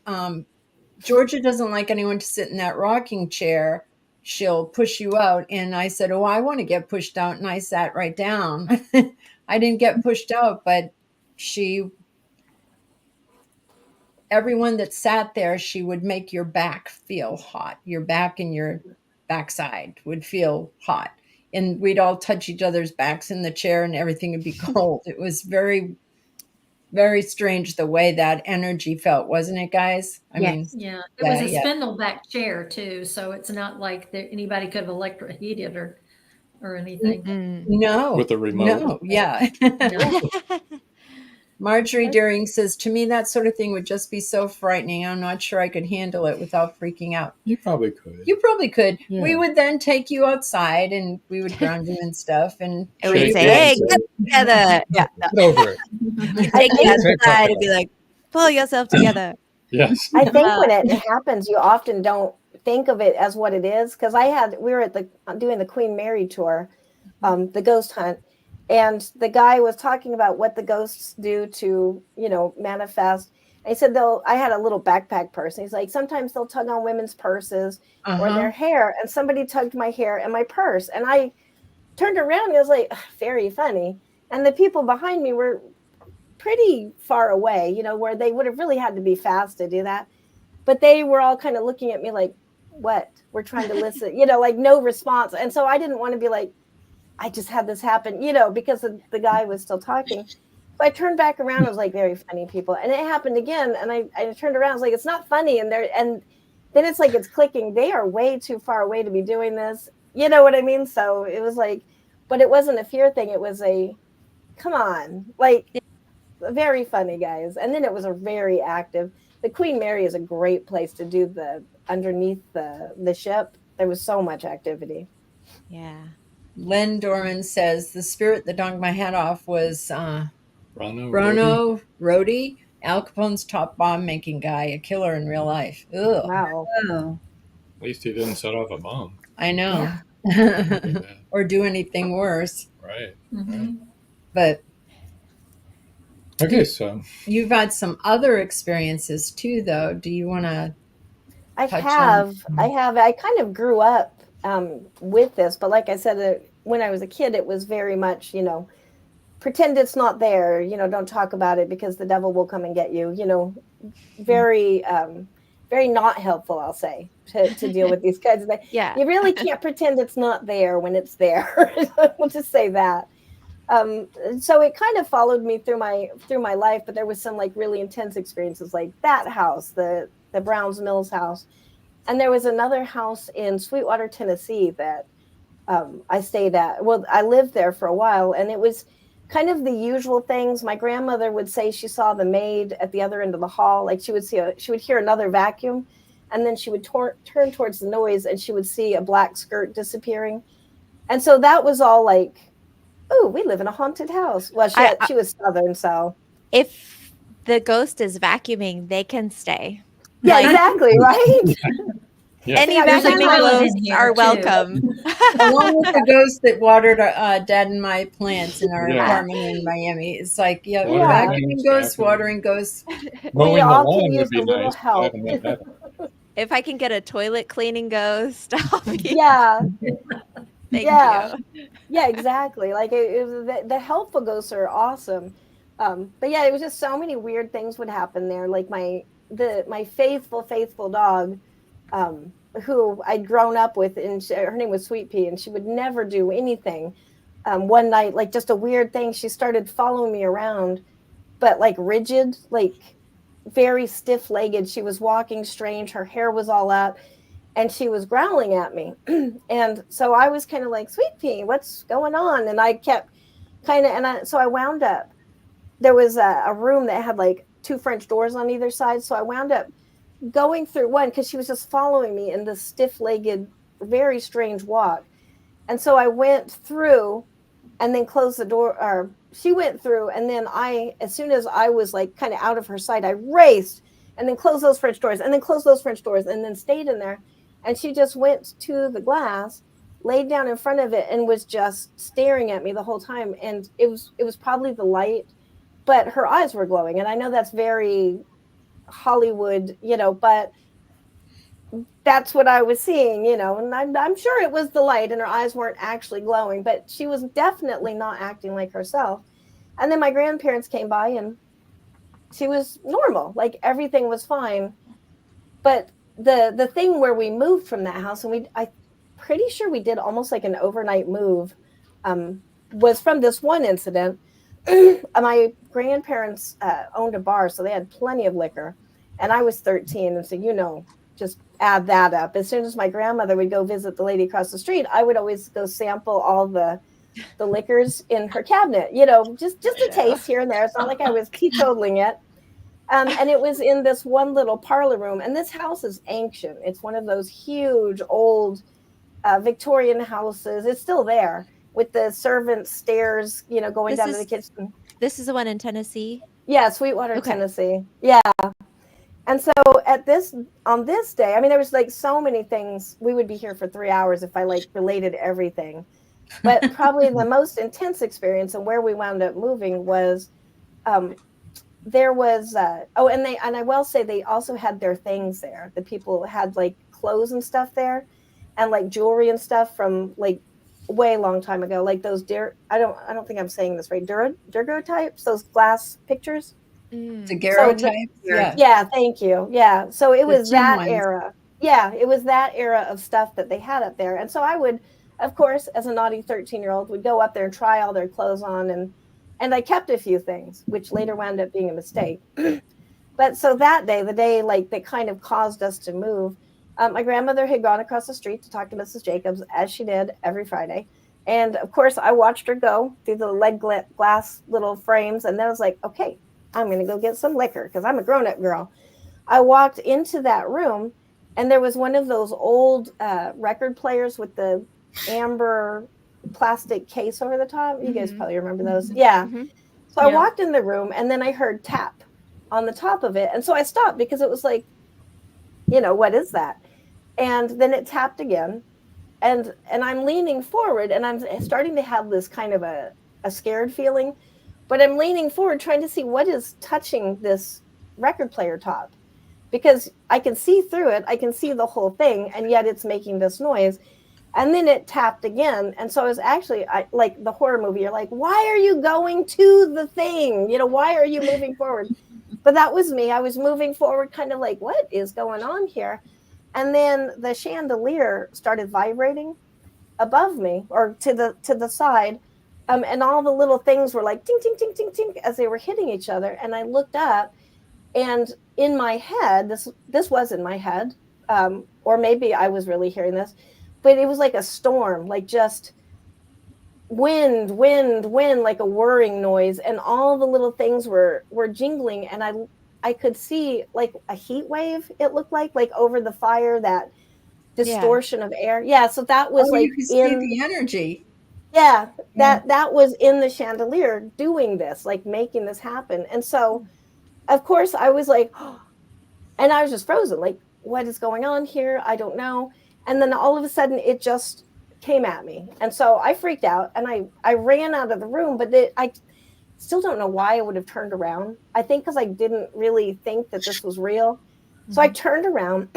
Georgia doesn't like anyone to sit in that rocking chair. She'll push you out. And I said, oh, I want to get pushed out. And I sat right down. I didn't get pushed out, but everyone that sat there, she would make your back feel hot. Your back and your backside would feel hot. And we'd all touch each other's backs in the chair and everything would be cold. It was very, very strange the way that energy felt, wasn't it, guys? I mean, yeah, it was a spindle back chair too, so it's not like anybody could have electrocuted or anything. No, with the remote. No, yeah. No. Marjorie Deering says, to me, that sort of thing would just be so frightening. I'm not sure I could handle it without freaking out. You probably could. Yeah. We would then take you outside and we would ground you and stuff. And we would say, hey, get together. Yeah, get over it. We'd take you outside and be like, pull yourself together. Yes. I think when it happens, you often don't think of it as what it is. Because we were doing the Queen Mary tour, the ghost hunt. And the guy was talking about what the ghosts do to, manifest. And he said I had a little backpack purse. And he's like, sometimes they'll tug on women's purses or their hair. And somebody tugged my hair and my purse. And I turned around and I was like, very funny. And the people behind me were pretty far away, where they would have really had to be fast to do that. But they were all kind of looking at me like, what? We're trying to listen, like no response. And so I didn't want to be like, I just had this happen, because the guy was still talking. So I turned back around. I was like, very funny people. And it happened again. And I turned around. I was like, it's not funny. And then it's like, it's clicking. They are way too far away to be doing this. You know what I mean? So it was like, but it wasn't a fear thing. It was come on, like very funny guys. And then it was a very active, the Queen Mary is a great place to do underneath the ship. There was so much activity. Yeah. Len Dorman says the spirit that knocked my hat off was Rono Rhodey, Al Capone's top bomb making guy, a killer in real life. Ugh. Wow. Oh. At least he didn't set off a bomb. I know. Or do anything worse. Right. Mm-hmm. But okay, so you've had some other experiences too, though. Do you want to? I kind of grew up with this, but like I said, when I was a kid, it was very much, pretend it's not there, don't talk about it because the devil will come and get you, very, very not helpful, I'll say, to deal with these kinds of things. Yeah. You really can't pretend it's not there when it's there. We'll just say that. So it kind of followed me through my life, but there was some like really intense experiences like that house, the Browns Mills house. And there was another house in Sweetwater, Tennessee that I stayed at. Well, I lived there for a while, and it was kind of the usual things. My grandmother would say she saw the maid at the other end of the hall. Like she would hear another vacuum, and then she would turn towards the noise, and she would see a black skirt disappearing. And so that was all like, oh, we live in a haunted house. Well, she was Southern, so. If the ghost is vacuuming, they can stay. Yeah, exactly, right? Yeah. Any There's a vacuuming toilet in ghosts here, are too. welcome. Along with the ghost that watered Dad and my plants in our Yeah. apartment in Miami. It's like, yeah, Watering vacuuming ghosts, ghosts, vacuuming. watering ghosts. Mowing We the all lawn can would use be a little nice. help. Having that happen. If I can get a toilet cleaning ghost, I'll be. Yeah, Thank yeah. you. Yeah, exactly. Like it was the helpful ghosts are awesome. But yeah, it was just so many weird things would happen there. Like my faithful dog, who I'd grown up with, and her name was Sweet Pea, and she would never do anything. One night, like just a weird thing, she started following me around, but like rigid, like very stiff-legged. She was walking strange. Her hair was all up, and she was growling at me. And so I was kind of like, Sweet Pea, what's going on? And I kept so I wound up. There was a room that had like 2 French doors on either side. So I wound up going through one because she was just following me in this stiff-legged, very strange walk. And so I went through and then closed the door, or she went through, and then as soon as I was like kind of out of her sight, I raced and then closed those French doors and then closed those French doors and then stayed in there. And she just went to the glass, laid down in front of it, and was just staring at me the whole time. And it was probably the light, but her eyes were glowing. And I know that's very Hollywood, but that's what I was seeing, and I'm sure it was the light and her eyes weren't actually glowing, but she was definitely not acting like herself. And then my grandparents came by and she was normal, like everything was fine. But the thing where we moved from that house, and I'm pretty sure we did almost like an overnight move, was from this one incident. My grandparents owned a bar, so they had plenty of liquor, and I was 13, and so just add that up. As soon as my grandmother would go visit the lady across the street, I would always go sample all the liquors in her cabinet, just a taste here and there. It's not like I was teetotaling it. And it was in this one little parlor room, and this house is ancient. It's one of those huge old Victorian houses. It's still there with the servant stairs, going down to the kitchen. This is the one in Tennessee? Yeah, Sweetwater, Okay. Tennessee. Yeah. And so on this day, I mean, there was like so many things. We would be here for 3 hours if I like related everything. But probably the most intense experience and where we wound up moving was there was and I will say they also had their things there. The people had like clothes and stuff there, and like jewelry and stuff from like way long time ago, like those I don't think I'm saying this right, daguerreotypes, those glass pictures. Daguerreotypes. Yeah, thank you. Yeah, so it was that ones. era. Yeah, it was that era of stuff that they had up there. And so I would, of course, as a naughty 13-year-old, would go up there and try all their clothes on, and I kept a few things, which later wound up being a mistake. But so that day, the day like that kind of caused us to move, my grandmother had gone across the street to talk to Mrs. Jacobs, as she did every Friday. And of course, I watched her go through the lead glass little frames, and then I was like, okay, I'm going to go get some liquor because I'm a grown-up girl. I walked into that room, and there was one of those old record players with the amber plastic case over the top. You guys probably remember those. Yeah. Mm-hmm. So I walked in the room, and then I heard tap on the top of it. And so I stopped because it was like, what is that? And then it tapped again. And I'm leaning forward, and I'm starting to have this kind of a scared feeling. But I'm leaning forward trying to see what is touching this record player top, because I can see through it. I can see the whole thing, and yet it's making this noise. And then it tapped again. And so I was actually like the horror movie. You're like, why are you going to the thing? Why are you moving forward? But that was me. I was moving forward kind of like, what is going on here? And then the chandelier started vibrating above me or to the side. And all the little things were like ting, ting, ting, ting, ting as they were hitting each other. And I looked up, and in my head, this was in my head, or maybe I was really hearing this, but it was like a storm, like just wind, like a whirring noise, and all the little things were jingling, and I could see like a heat wave, it looked like over the fire, that distortion of air. Yeah, so that was Oh, you like can see in the energy. yeah, Yeah. that was in the chandelier doing this, like making this happen. And so of course I was like, oh, and I was just frozen, like, what is going on here? I don't know. And then all of a sudden it just came at me. And so I freaked out and I ran out of the room, but I still don't know why I would have turned around. I think because I didn't really think that this was real. So I turned around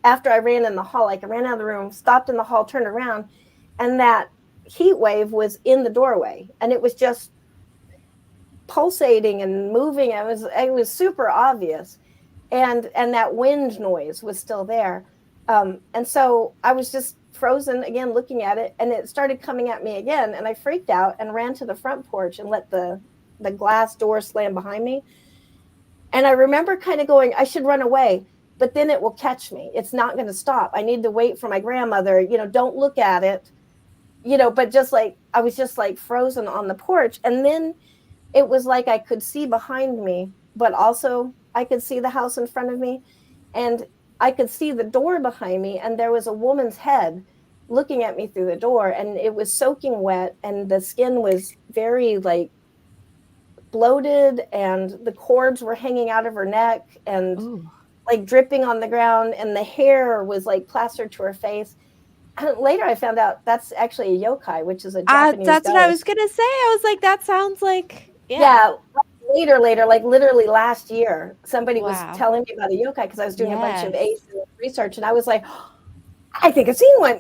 after I ran in the hall, like I ran out of the room, stopped in the hall, turned around, and that heat wave was in the doorway, and it was just pulsating and moving. It was super obvious. And that wind noise was still there. And so I was just frozen again, looking at it, and it started coming at me again. And I freaked out and ran to the front porch and let the glass door slam behind me. And I remember kind of going, I should run away, but then it will catch me. It's not going to stop. I need to wait for my grandmother, don't look at it, but just like, I was just like frozen on the porch. And then it was like I could see behind me, but also I could see the house in front of me, and I could see the door behind me, and there was a woman's head looking at me through the door, and it was soaking wet, and the skin was very like bloated, and the cords were hanging out of her neck and like dripping on the ground, and the hair was like plastered to her face. And later I found out that's actually a yokai, which is a Japanese That's ghost. what I was gonna say. I was like, that sounds like Later, like literally last year, somebody was Wow. telling me about a yokai because I was doing a bunch of ACE research, and I was like, oh, I think I've seen one,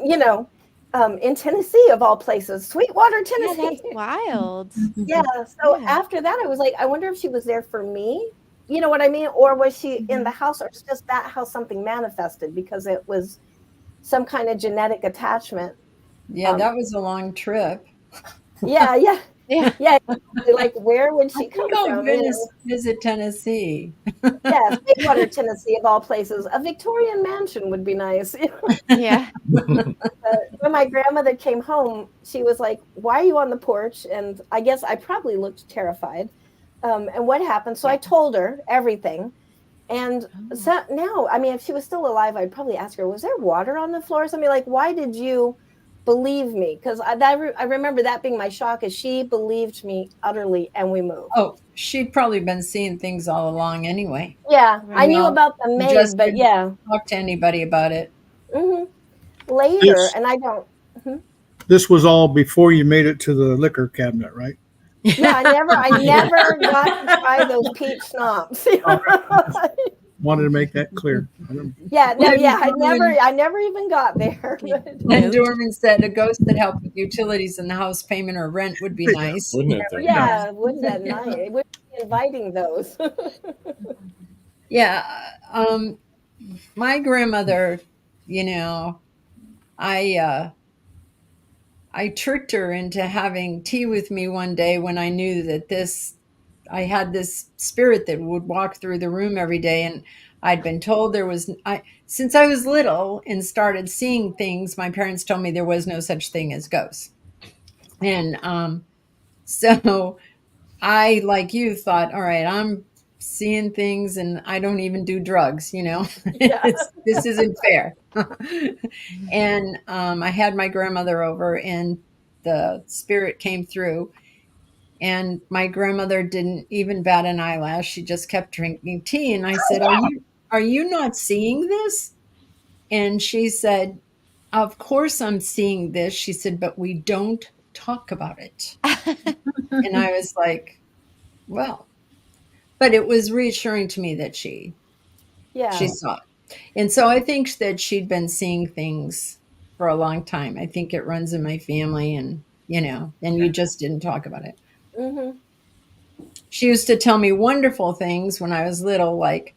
in Tennessee of all places, Sweetwater, Tennessee. Yeah, that's wild. Yeah. So after that, I was like, I wonder if she was there for me. You know what I mean? Or was she in the house, or just that how something manifested because it was some kind of genetic attachment. Yeah, that was a long trip. Yeah. Like, where would she come from? Visit Tennessee. Yeah, Sweetwater, Tennessee, of all places. A Victorian mansion would be nice. Yeah. When my grandmother came home, she was like, why are you on the porch? And I guess I probably looked terrified. And what happened? So I told her everything. And so now, I mean, if she was still alive, I'd probably ask her, was there water on the floor or something? Like, why did you believe me? Because I remember that being my shock, is she believed me utterly, and we moved. Oh, she'd probably been seeing things all along anyway. Yeah, I knew about the maid, just but didn't talk to anybody about it. Later, and I don't. This was all before you made it to the liquor cabinet, right? Yeah, I never got to try those peach schnapps. Wanted to make that clear. I never even got there. And Dorman said a ghost that helped with utilities and the house payment or rent would be nice. Wouldn't it? Yeah, wouldn't that nice? It would be inviting those. Yeah. My grandmother, I tricked her into having tea with me one day when I knew that I had this spirit that would walk through the room every day. And I'd been told since I was little and started seeing things, my parents told me there was no such thing as ghosts. And so I, like you, thought, all right, I'm seeing things and I don't even do drugs, this isn't fair. And I had my grandmother over, and the spirit came through, and my grandmother didn't even bat an eyelash. She just kept drinking tea. And I said, are you not seeing this? And she said, of course I'm seeing this. She said, but we don't talk about it. And I was like, well, but it was reassuring to me that she saw it. And so I think that she'd been seeing things for a long time. I think it runs in my family, and you just didn't talk about it. Mm-hmm. She used to tell me wonderful things when I was little, like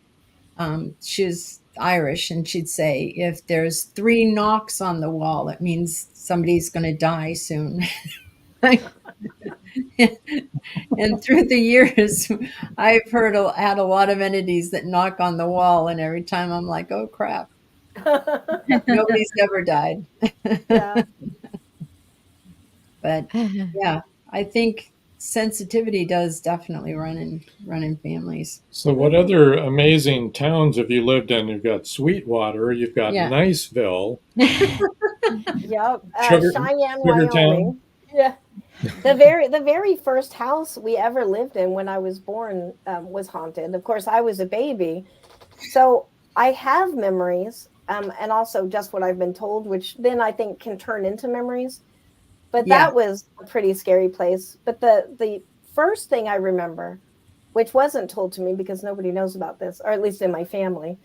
she was Irish, and she'd say, if there's 3 knocks on the wall, it means somebody's going to die soon. And through the years, I've had a lot of entities that knock on the wall, and every time I'm like, oh crap, nobody's ever died. Yeah. But yeah, I think sensitivity does definitely run in families. So, what other amazing towns have you lived in? You've got Sweetwater, you've got Yeah. Niceville, Yep. Sugar, Cheyenne, Sugartown. Wyoming. Yeah. The very first house we ever lived in when I was born was haunted. Of course, I was a baby, so I have memories, and also just what I've been told, which then I think can turn into memories. But Yeah. that was a pretty scary place. But the first thing I remember, which wasn't told to me because nobody knows about this, or at least in my family,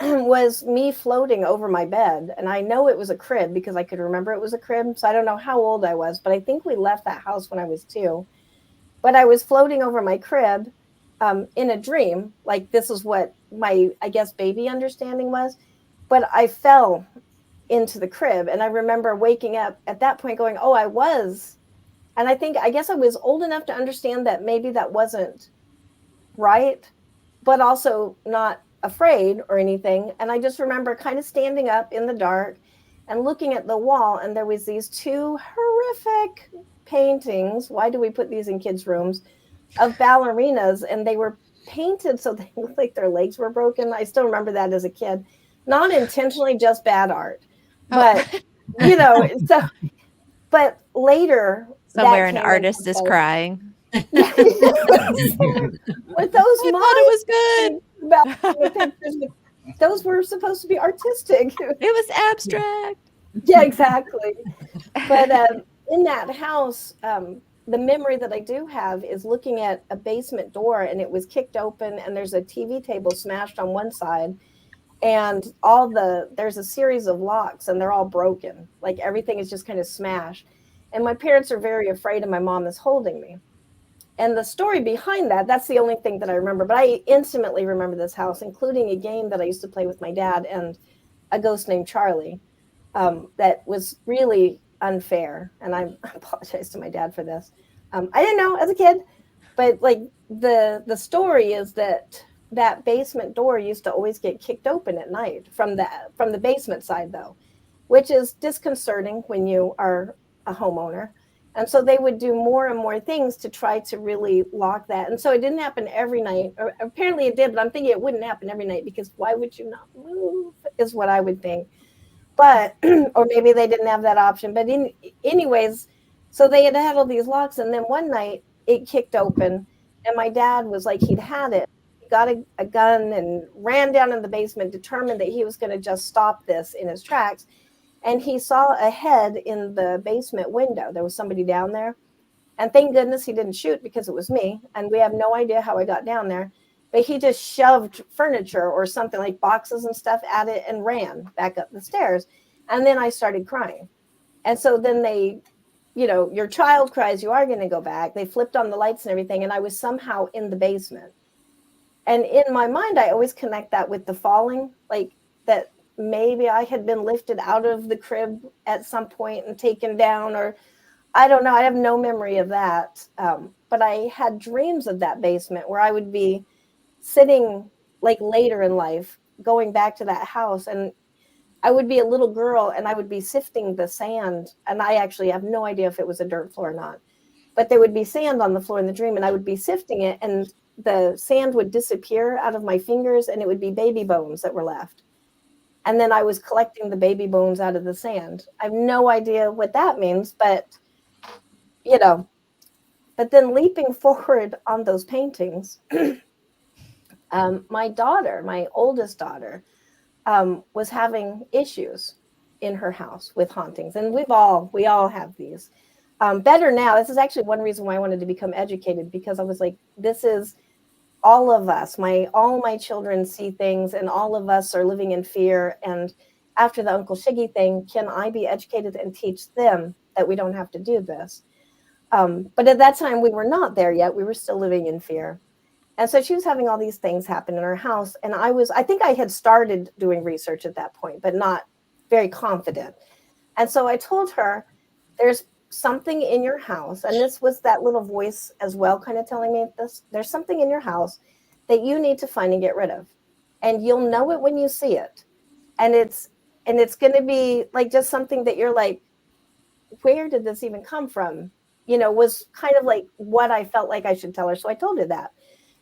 was me floating over my bed. And I know it was a crib because I could remember it was a crib. So I don't know how old I was, but I think we left that house when I was 2. But I was floating over my crib in a dream. Like this is what my, I guess, baby understanding was. But I fell into the crib. And I remember waking up at that point going, oh, I was. And I guess I was old enough to understand that maybe that wasn't right, but also not afraid or anything. And I just remember kind of standing up in the dark and looking at the wall, and there was these 2 horrific paintings. Why do we put these in kids' rooms? Of ballerinas, and they were painted so they looked like their legs were broken. I still remember that as a kid. Not intentionally, just bad art. But so but later Somewhere that an came artist into is play. crying. With those I thought it was good. about pictures, those were supposed to be artistic. It was abstract. Yeah, exactly. But in that house, the memory that I do have is looking at a basement door, and it was kicked open, and there's a TV table smashed on one side, and there's a series of locks, and they're all broken. Like everything is just kind of smashed. And my parents are very afraid, and my mom is holding me. And the story behind that's the only thing that I remember. But I intimately remember this house, including a game that I used to play with my dad and a ghost named Charlie that was really unfair. And I apologize to my dad for this. I didn't know as a kid, but like the story is that basement door used to always get kicked open at night from the basement side, though, which is disconcerting when you are a homeowner. And so they would do more and more things to try to really lock that. And so it didn't happen every night. Or apparently it did, but I'm thinking it wouldn't happen every night because why would you not move is what I would think. But, or maybe they didn't have that option. But anyways, so they had all these locks. And then one night it kicked open, and my dad was like, he'd had it. He got a gun and ran down in the basement, determined that he was going to just stop this in his tracks. And he saw a head in the basement window. There was somebody down there. And thank goodness he didn't shoot because it was me. And we have no idea how I got down there. But he just shoved furniture or something like boxes and stuff at it and ran back up the stairs. And then I started crying. And so then they, your child cries, you are going to go back. They flipped on the lights and everything. And I was somehow in the basement. And in my mind, I always connect that with the falling, like that. Maybe I had been lifted out of the crib at some point and taken down, or I don't know. I have no memory of that. But I had dreams of that basement where I would be sitting like later in life, going back to that house. And I would be a little girl and I would be sifting the sand. And I actually have no idea if it was a dirt floor or not, but there would be sand on the floor in the dream, and I would be sifting it, and the sand would disappear out of my fingers, and it would be baby bones that were left. And then I was collecting the baby bones out of the sand. I have no idea what that means, but but then leaping forward on those paintings, my oldest daughter, was having issues in her house with hauntings. And we all have these. Better now. This is actually one reason why I wanted to become educated, because I was like, this is all of us, all my children see things, and all of us are living in fear. And after the Uncle Shiggy thing, can I be educated and teach them that we don't have to do this? But at that time, we were not there yet. We were still living in fear. And so she was having all these things happen in her house. And I think I had started doing research at that point, but not very confident. And so I told her, there's something in your house, and this was that little voice as well, kind of telling me this, there's something in your house that you need to find and get rid of, and you'll know it when you see it. And it's going to be like just something that you're like, where did this even come from? Was kind of like what I felt like I should tell her. So I told her that.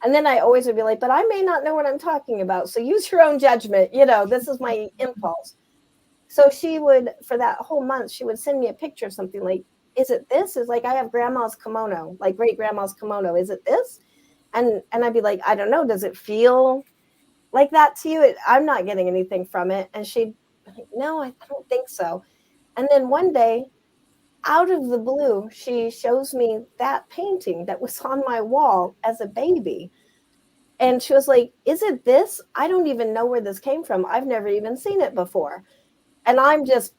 And then I always would be like, but I may not know what I'm talking about. So use your own judgment. This is my impulse. So she would, for that whole month, she would send me a picture of something like, is it this? Is like, I have grandma's kimono, like great grandma's kimono. Is it this? And I'd be like, I don't know. Does it feel like that to you? I'm not getting anything from it. And she'd be like, no, I don't think so. And then one day, out of the blue, she shows me that painting that was on my wall as a baby. And she was like, is it this? I don't even know where this came from. I've never even seen it before. And I'm just,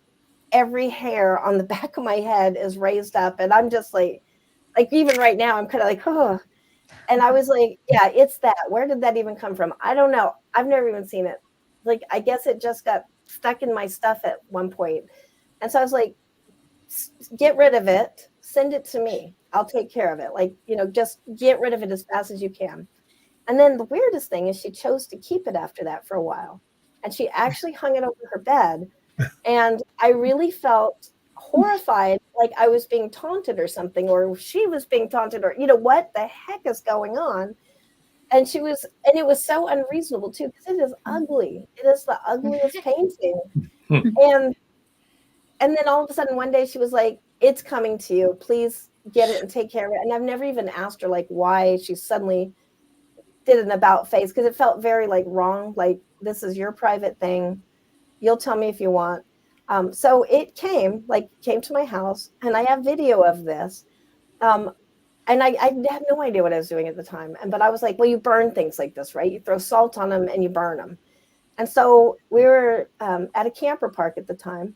every hair on the back of my head is raised up. And I'm just like even right now, I'm kind of like, oh. And I was like, yeah, it's that. Where did that even come from? I don't know. I've never even seen it. Like, I guess it just got stuck in my stuff at one point. And so I was like, get rid of it, send it to me. I'll take care of it. Like, just get rid of it as fast as you can. And then the weirdest thing is she chose to keep it after that for a while. And she actually hung it over her bed. And I really felt horrified, like I was being taunted or something, or she was being taunted, or, what the heck is going on? And it was so unreasonable too, because it is ugly. It is the ugliest painting. And then all of a sudden one day she was like, it's coming to you. Please get it and take care of it. And I've never even asked her like why she suddenly did an about face, because it felt very like wrong. Like, this is your private thing. You'll tell me if you want. So it came to my house, and I have video of this. And I had no idea what I was doing at the time. But I was like, well, you burn things like this, right? You throw salt on them and you burn them. And so we were at a camper park at the time.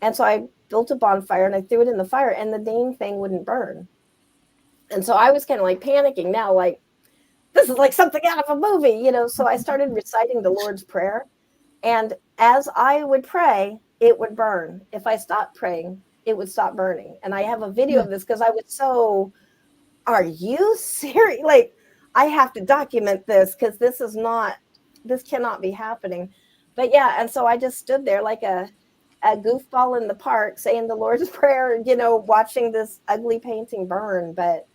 And so I built a bonfire and I threw it in the fire, and the dang thing wouldn't burn. And so I was kind of like panicking now, like, this is like something out of a movie, So I started reciting the Lord's Prayer. And as I would pray, it would burn. If I stopped praying, it would stop burning. And I have a video of this because I was so, are you serious? Like, I have to document this because this cannot be happening. But yeah, and so I just stood there like a goofball in the park saying the Lord's Prayer, watching this ugly painting burn. But,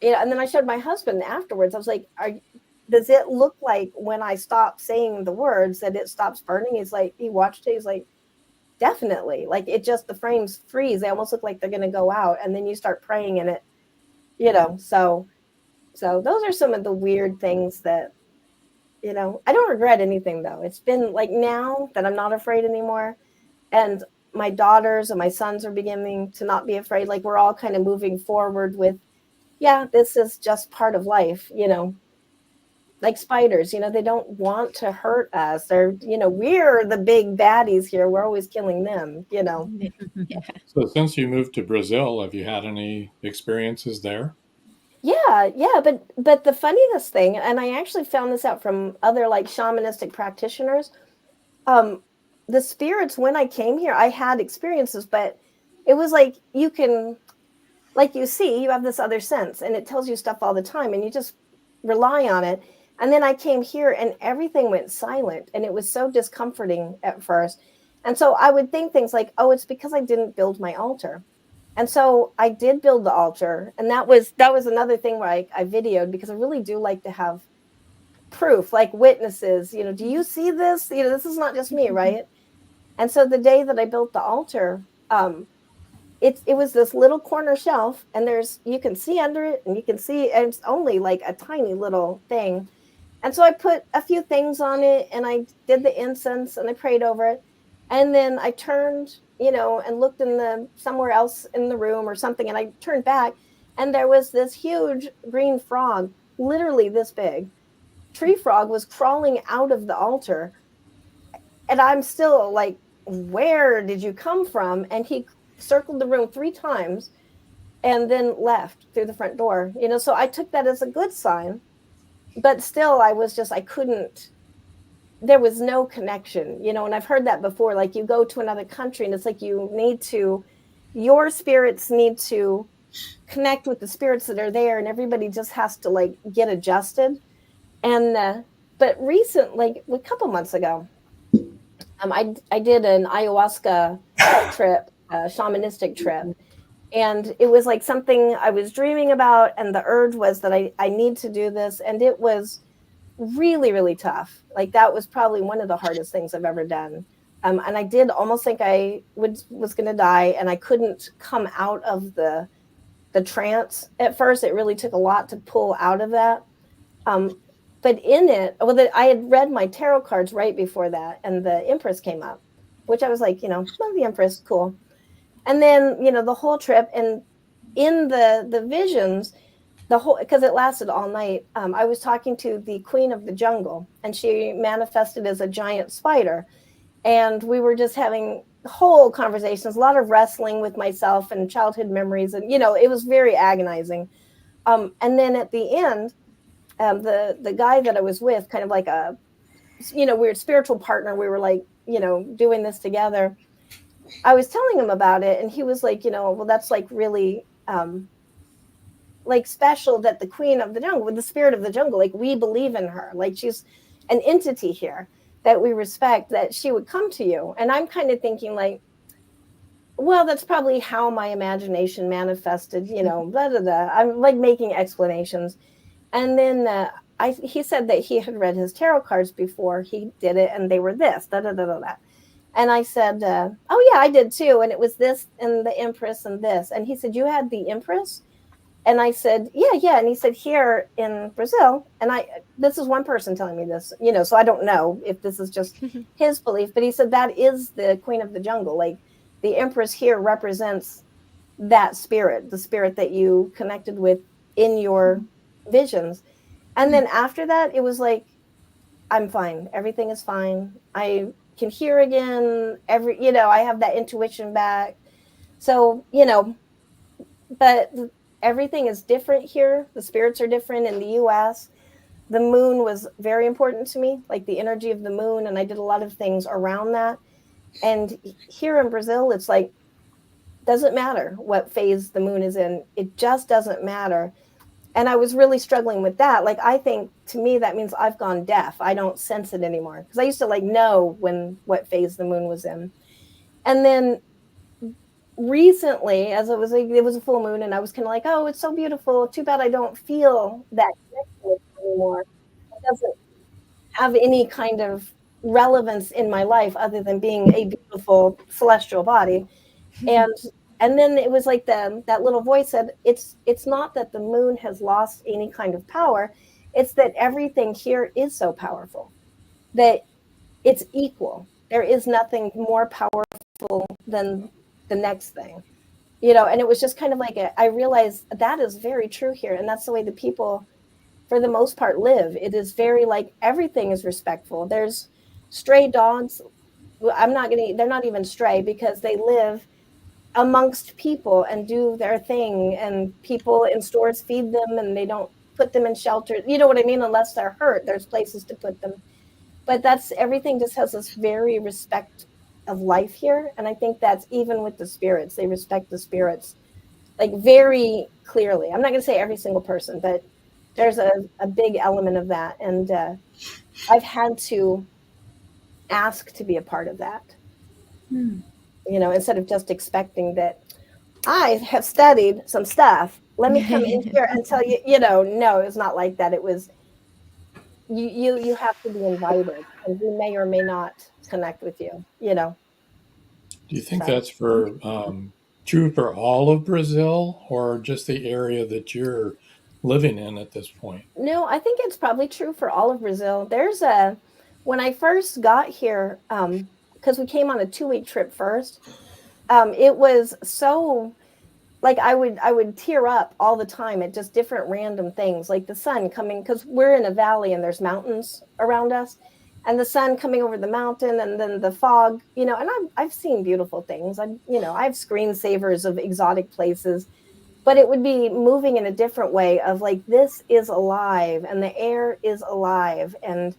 and then I showed my husband afterwards. I was like, does it look like when I stop saying the words that it stops burning? He's like, he watched it. He's like, definitely. Like, it just, the frames freeze. They almost look like they're going to go out. And then you start praying and it, so those are some of the weird things that, I don't regret anything though. It's been like, now that I'm not afraid anymore, and my daughters and my sons are beginning to not be afraid. Like, we're all kind of moving forward with, yeah, this is just part of life, like spiders, they don't want to hurt us. They're, we're the big baddies here. We're always killing them, Yeah. So since you moved to Brazil, have you had any experiences there? Yeah. But the funniest thing, and I actually found this out from other like shamanistic practitioners, the spirits, when I came here, I had experiences, but it was like, you can, like, you have this other sense and it tells you stuff all the time and you just rely on it. And then I came here and everything went silent, and it was so discomforting at first. And so I would think things like, oh, it's because I didn't build my altar. And so I did build the altar. And that was another thing where I videoed, because I really do like to have proof, like witnesses, do you see this? This is not just me, right? And so the day that I built the altar, it was this little corner shelf, and you can see under it, and you can see, and it's only like a tiny little thing. And so I put a few things on it, and I did the incense, and I prayed over it. And then I turned, and looked somewhere else in the room or something. And I turned back, and there was this huge green frog, literally this big. Tree frog was crawling out of the altar. And I'm still like, where did you come from? And he circled the room 3 times and then left through the front door. So I took that as a good sign. But still, I couldn't, there was no connection, and I've heard that before. Like, you go to another country and it's like your spirits need to connect with the spirits that are there, and everybody just has to like get adjusted. And, but like a couple months ago, I did an ayahuasca trip shamanistic trip. And it was like something I was dreaming about. And the urge was that I need to do this. And it was really, really tough. Like that was probably one of the hardest things I've ever done. And I did almost think I was going to die, and I couldn't come out of the trance at first. It really took a lot to pull out of that. But in it, well, I had read my tarot cards right before that, and the Empress came up, which I was like, well, the Empress, cool. And then, the whole trip, and in the visions, because it lasted all night, I was talking to the Queen of the Jungle, and she manifested as a giant spider. And we were just having whole conversations, a lot of wrestling with myself and childhood memories. And, it was very agonizing. And then at the end, the guy that I was with, kind of like a, weird spiritual partner, we were like, doing this together. I was telling him about it, and he was like, well, that's like really like special that the Queen of the Jungle, with the spirit of the jungle, like we believe in her, like she's an entity here that we respect, that she would come to you. And I'm kind of thinking like, well, that's probably how my imagination manifested, blah, blah, blah. I'm like making explanations. And then he said that he had read his tarot cards before he did it, and they were this, da, da, da, da, da. And I said, oh yeah, I did too. And it was this and the Empress and this. And he said, you had the Empress? And I said, yeah. And he said, here in Brazil. And this is one person telling me this, so I don't know if this is just his belief, but he said, that is the Queen of the Jungle. Like the Empress here represents that spirit, the spirit that you connected with in your visions. And then after that, it was like, I'm fine. Everything is fine. I can hear again. I have that intuition back. So, but everything is different here. The spirits are different in the US. The moon was very important to me, like the energy of the moon. And I did a lot of things around that. And here in Brazil, it's like, doesn't matter what phase the moon is in. It just doesn't matter. And I was really struggling with that. Like, I think to me, that means I've gone deaf. I don't sense it anymore. Because I used to like know what phase the moon was in. And then recently, as it was a full moon, and I was kind of like, oh, it's so beautiful. Too bad I don't feel that connection anymore. It doesn't have any kind of relevance in my life other than being a beautiful celestial body. And then it was like that little voice said, it's not that the moon has lost any kind of power. It's that everything here is so powerful that it's equal. There is nothing more powerful than the next thing, and it was just kind of like I realized that is very true here. And that's the way the people, for the most part, live. It is very like everything is respectful. There's stray dogs. They're not even stray because they live amongst people and do their thing, and people in stores feed them, and they don't put them in shelter. You know what I mean? Unless they're hurt, there's places to put them. But everything just has this very respect of life here. And I think that's even with the spirits. They respect the spirits like very clearly. I'm not going to say every single person, but there's a big element of that. And I've had to ask to be a part of that. Instead of just expecting that I have studied some stuff. Let me come in here and tell you, no, it's not like that. It was, you have to be invited, and we may or may not connect with you, Do you think that's true for all of Brazil, or just the area that you're living in at this point? No, I think it's probably true for all of Brazil. When I first got here, because we came on a 2-week trip first, it was so like I would tear up all the time at just different random things, like the sun coming, because we're in a valley and there's mountains around us, and the sun coming over the mountain, and then the fog, and I've seen beautiful things. I have screensavers of exotic places, but it would be moving in a different way of like, this is alive, and the air is alive, and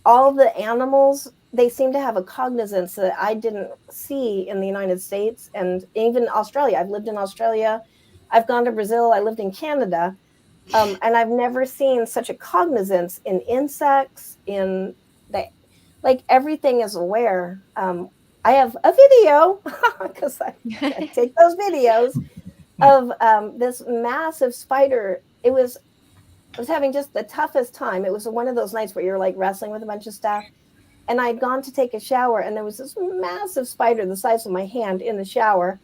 all the animals, they seem to have a cognizance that I didn't see in the United States and even Australia. I've lived in Australia. I've gone to Brazil. I lived in Canada. And I've never seen such a cognizance in insects, like everything is aware. I have a video because I take those videos of this massive spider. I was having just the toughest time. It was one of those nights where you're like wrestling with a bunch of stuff. And I'd gone to take a shower, and there was this massive spider the size of my hand in the shower.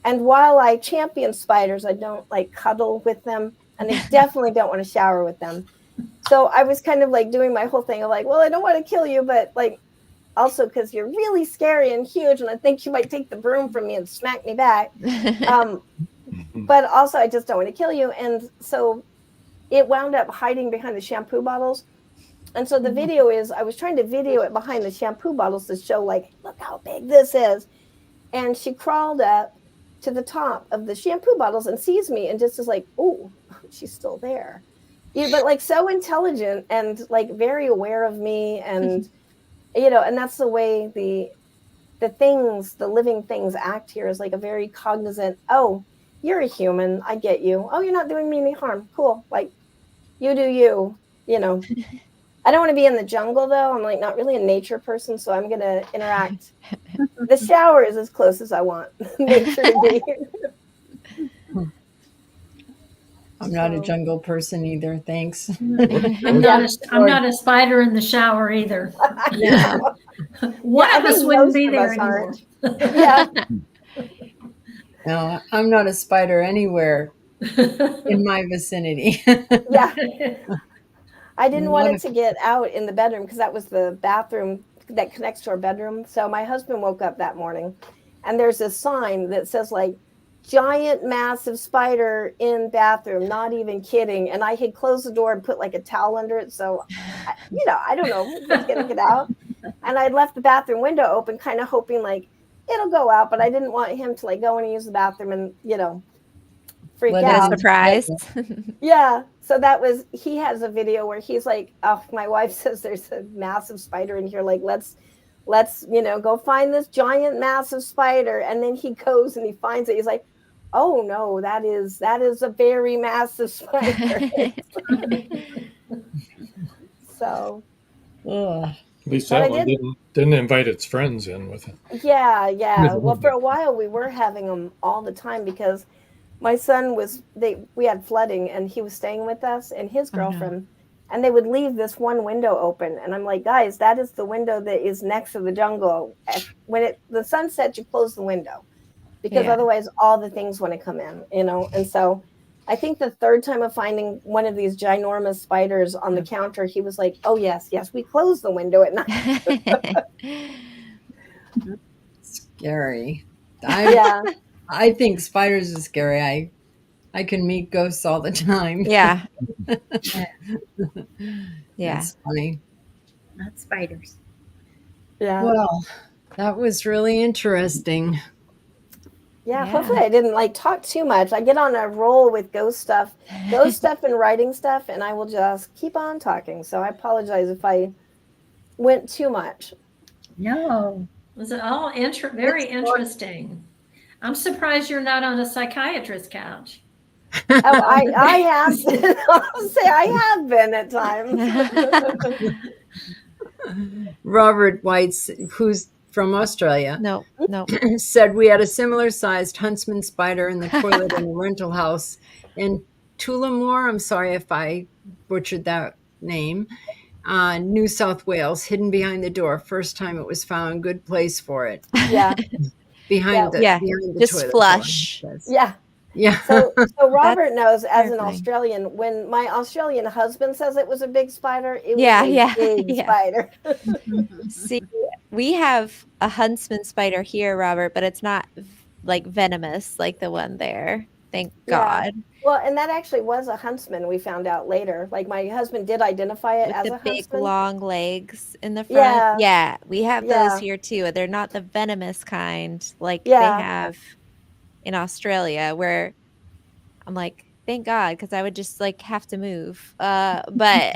And while I champion spiders, I don't like cuddle with them, and I definitely don't want to shower with them. So I was kind of like doing my whole thing of like, well, I don't want to kill you, but like also because you're really scary and huge, and I think you might take the broom from me and smack me back. But also I just don't want to kill you. And so it wound up hiding behind the shampoo bottles. And so the video is, I was trying to video it behind the shampoo bottles to show like, look how big this is. And she crawled up to the top of the shampoo bottles and sees me and just is like, oh, she's still there. But like so intelligent and like very aware of me. And, and that's the way the living things act here, is like a very cognizant, oh, you're a human. I get you. Oh, you're not doing me any harm. Cool. Like you do you. I don't want to be in the jungle though. I'm like not really a nature person, so I'm going to interact. The shower is as close as I want nature to be. I'm not a jungle person either. Thanks. I'm not a spider in the shower either. Yeah. One of us wouldn't be there anymore. Yeah. No, I'm not a spider anywhere in my vicinity. Yeah. I didn't want it to get out in the bedroom because that was the bathroom that connects to our bedroom. So my husband woke up that morning and there's a sign that says like, giant, massive spider in bathroom, not even kidding. And I had closed the door and put like a towel under it. So, I don't know if it's going to get out. And I'd left the bathroom window open, kind of hoping like it'll go out, but I didn't want him to like go in and use the bathroom and, freak out. Surprised. Yeah. So he has a video where he's like, oh, my wife says there's a massive spider in here. Like, let's, go find this giant, massive spider. And then he goes and he finds it. He's like, oh no, that is a very massive spider. So. At least that one didn't invite its friends in with it. Yeah. Well, for a while we were having them all the time because my son we had flooding and he was staying with us and his girlfriend, and they would leave this one window open. And I'm like, guys, that is the window that is next to the jungle. When the sun sets, you close the window because otherwise all the things want to come in, And so I think the third time of finding one of these ginormous spiders on the counter, he was like, oh, yes, we close the window at night. Scary. Yeah. I think spiders are scary. I can meet ghosts all the time. Yeah. That's funny. Not spiders. Yeah. Well, that was really interesting. Yeah, hopefully I didn't talk too much. I get on a roll with ghost stuff and writing stuff, and I will just keep on talking. So I apologize if I went too much. No. Was it all very interesting? I'm surprised you're not on a psychiatrist's couch. Oh, I have been. I'll say I have been at times. Robert White's, who's from Australia, No. said we had a similar sized huntsman spider in the toilet in a rental house in Tullamore. I'm sorry if I butchered that name. New South Wales, hidden behind the door. First time it was found, good place for it. Yeah. behind the just toilet flush. Yeah. Yeah. So Robert knows as an terrifying. Australian, when my Australian husband says it was a big spider, it was Yeah, a big spider. See, we have a huntsman spider here, Robert, but it's not like venomous like the one there. Thank God. Well, and that actually was a huntsman, we found out later. Like my husband did identify it With as the a big huntsman. long legs in the front. Yeah, we have Yeah. those here too. They're not the venomous kind like they Yeah. have in Australia, where I'm like, thank God, because I would just have to move. But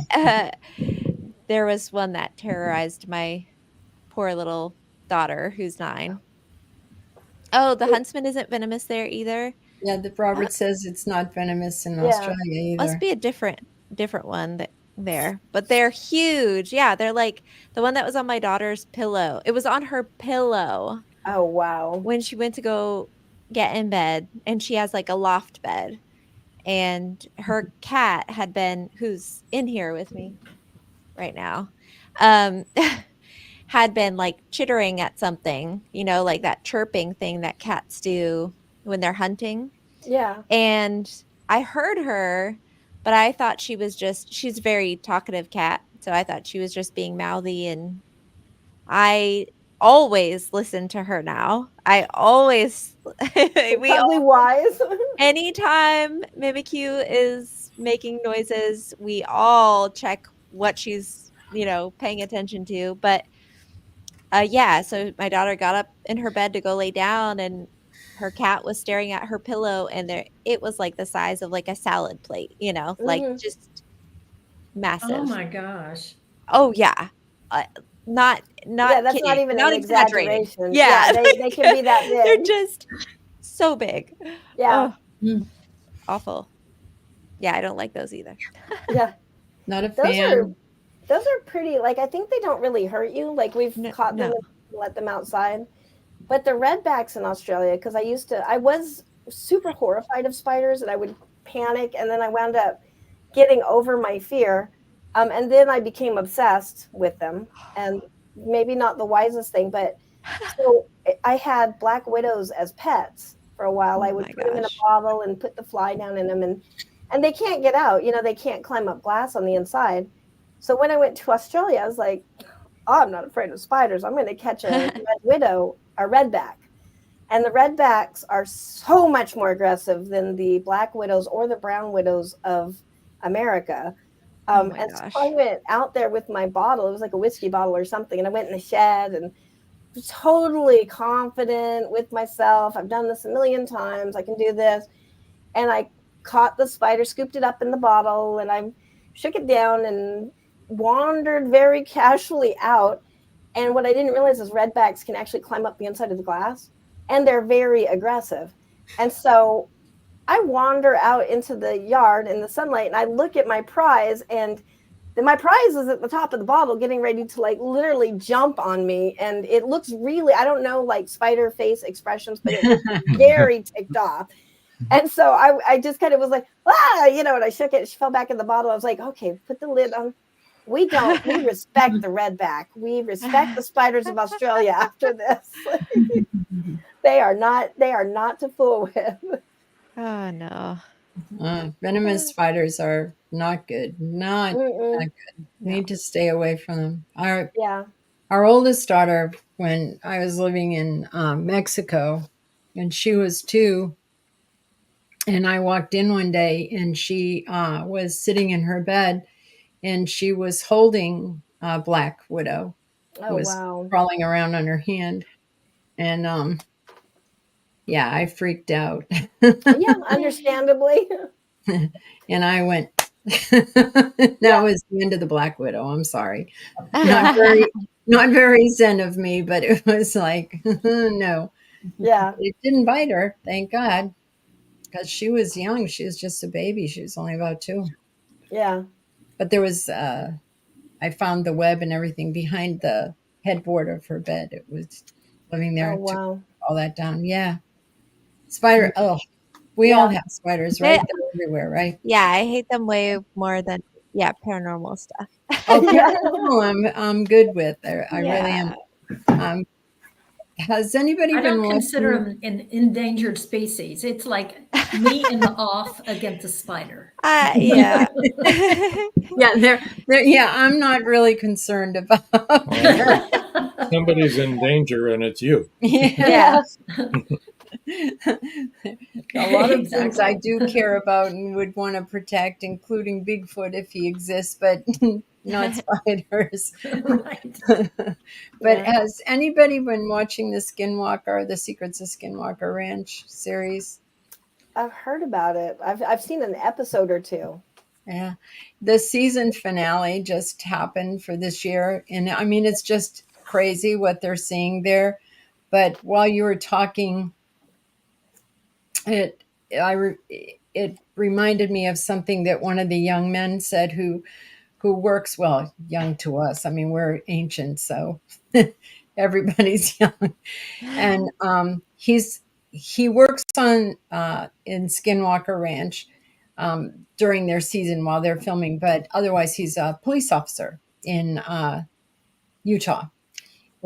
there was one that terrorized my poor little daughter who's 9. Oh, the huntsman isn't venomous there either. Yeah, Robert says it's not venomous in Australia either. Must be a different one that there, but they're huge. Yeah, they're like the one that was on my daughter's pillow. It was on her pillow Oh, wow. when she went to go get in bed, and she has like a loft bed. And her cat had been, who's in here with me right now, um, had been like chittering at something, like that chirping thing that cats do when they're hunting. Yeah. And I heard her, but I thought she's a very talkative cat. So I thought she was just being mouthy. And I always listen to her now. I always, Probably wise. anytime Mimikyu is making noises, we all check what she's, paying attention to. But yeah, so my daughter got up in her bed to go lay down, and her cat was staring at her pillow, and it was like the size of like a salad plate, like just massive. Oh my gosh. Oh yeah. Not Yeah, that's kidding, not even not an exaggerating. exaggeration. Yeah, they can be that they're big. just so big. Yeah. Oh, awful. Yeah, I don't like those either. Yeah. Not a fan. Those are pretty, like, I think they don't really hurt you. Like, we've caught them No. and let them outside. But the redbacks in Australia, because I was super horrified of spiders, and I would panic, and then I wound up getting over my fear. And then I became obsessed with them, and maybe not the wisest thing, but so I had black widows as pets for a while. Oh I would my put them in a gosh. bottle and put the fly down in them, and they can't get out. They can't climb up glass on the inside. So when I went to Australia, I was like, oh, I'm not afraid of spiders. I'm going to catch a red widow, a redback. And the redbacks are so much more aggressive than the black widows or the brown widows of America. Oh my And gosh. so I went out there with my bottle. It was like a whiskey bottle or something. And I went in the shed and was totally confident with myself. I've done this a million times. I can do this. And I caught the spider, scooped it up in the bottle, and I shook it down and wandered very casually out. And what I didn't realize is redbacks can actually climb up the inside of the glass, and they're very aggressive. And so I wander out into the yard in the sunlight, and I look at my prize, and my prize is at the top of the bottle getting ready to like literally jump on me. And it looks really, I don't know, like spider face expressions, but it was very ticked off. And so I just kind of was like, and I shook it. She fell back in the bottle. I was like, okay, put the lid on. We respect the redback. We respect the spiders of Australia after this. They are not to fool with. Oh no. Venomous spiders are not good. Not good. Need to stay away from them. Our oldest daughter, when I was living in Mexico, and she was 2, and I walked in one day, and she was sitting in her bed, and she was holding a black widow. Oh, was wow. crawling around on her hand. And I freaked out. Yeah, understandably. And I went, that was the end of the black widow. I'm sorry. Not very zen of me, but it was like, no. Yeah. It didn't bite her, thank God, because she was young. She was just a baby. She was only about 2. Yeah. But there was, I found the web and everything behind the headboard of her bed. It was living there. Oh, wow. All that down. Yeah. Spider. Oh, we all have spiders, right? They're everywhere, right? Yeah, I hate them way more than paranormal stuff. Oh, I'm good with. I really am. Has anybody I been don't consider watching? them an endangered species. It's like me and the off against a spider. Yeah. Yeah, I'm not really concerned about that. Somebody's in danger, and it's you. Yeah. A lot of things I do care about and would want to protect, including Bigfoot if he exists, but not spiders. Right. But has anybody been watching the Skinwalker, the Secrets of Skinwalker Ranch series? I've heard about it. I've seen an episode or 2. Yeah. The season finale just happened for this year. And I mean, it's just crazy what they're seeing there. But while you were talking, it reminded me of something that one of the young men said who who works, well, young to us. I mean, we're ancient, so everybody's young. And he works on in Skinwalker Ranch during their season while they're filming, but otherwise he's a police officer in Utah.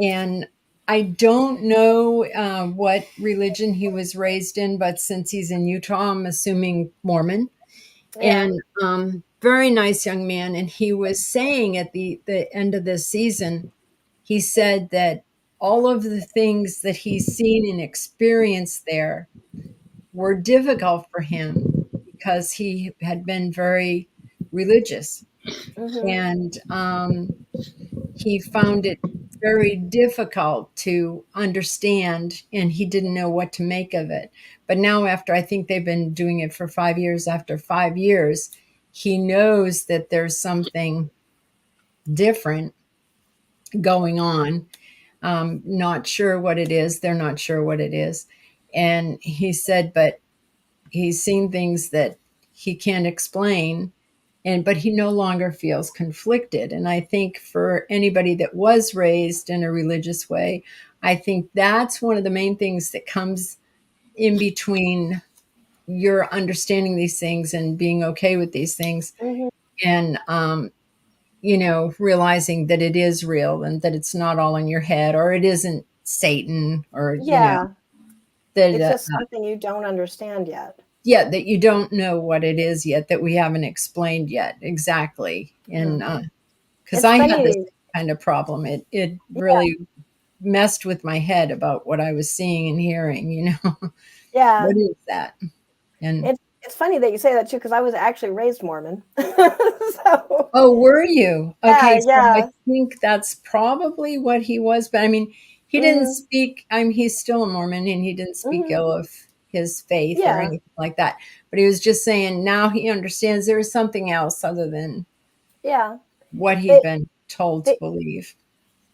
And I don't know what religion he was raised in, but since he's in Utah, I'm assuming Mormon. Yeah. And very nice young man. And he was saying at the end of this season, he said that all of the things that he's seen and experienced there were difficult for him because he had been very religious. And he found it very difficult to understand, and he didn't know what to make of it. But now, after I think they've been doing it for 5 years, after 5 years, he knows that there's something different going on. Not sure what it is. They're not sure what it is. And he said, but he's seen things that he can't explain, but he no longer feels conflicted. And I think for anybody that was raised in a religious way, I think that's one of the main things that comes in between your understanding these things and being okay with these things. And realizing that it is real and that it's not all in your head, or it isn't Satan, or that it's just something you don't understand yet. Yeah, that you don't know what it is yet, that we haven't explained yet exactly. And because I had this kind of problem, it really messed with my head about what I was seeing and hearing. What is that? And it's funny that you say that too, because I was actually raised Mormon. Oh, were you? Okay, so yeah. I think that's probably what he was. But I mean, he didn't speak. He's still a Mormon, and he didn't speak ill of his faith or anything like that. But he was just saying now he understands there is something else other than what he'd been told to believe.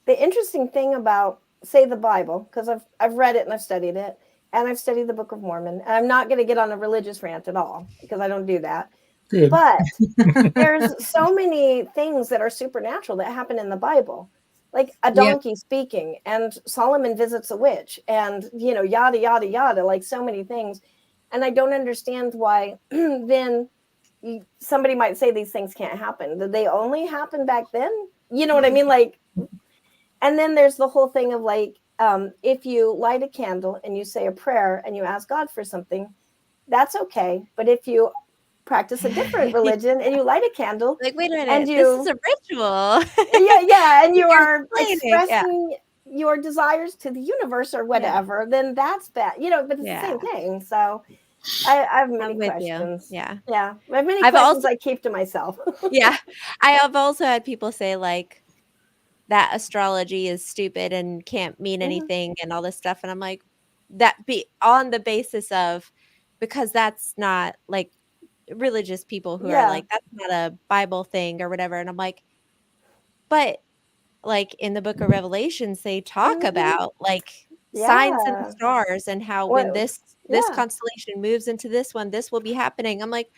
The interesting thing about, say, the Bible, because I've read it and I've studied it, and I've studied the Book of Mormon, and I'm not going to get on a religious rant at all because I don't do that. Good. But there's so many things that are supernatural that happen in the Bible, like a donkey speaking, and Solomon visits a witch, and yada yada yada, like so many things. And I don't understand why then somebody might say these things can't happen. Did they only happen back then? You know what I mean? Like, and then there's the whole thing of like, if you light a candle and you say a prayer and you ask God for something, that's okay. But if you practice a different religion and you light a candle, like, wait a minute, and this is a ritual. and you are expressing your desires to the universe or whatever, then that's bad, but it's the same thing. So I have many questions. I have many questions I keep to myself. I have also had people say like that astrology is stupid and can't mean anything and all this stuff, and I'm like, that be on the basis of, because that's not like religious people who are like, that's not a Bible thing or whatever. And I'm like, but like in the book of Revelations, they talk about like signs in the stars and how when this constellation moves into this one, this will be happening. I'm like,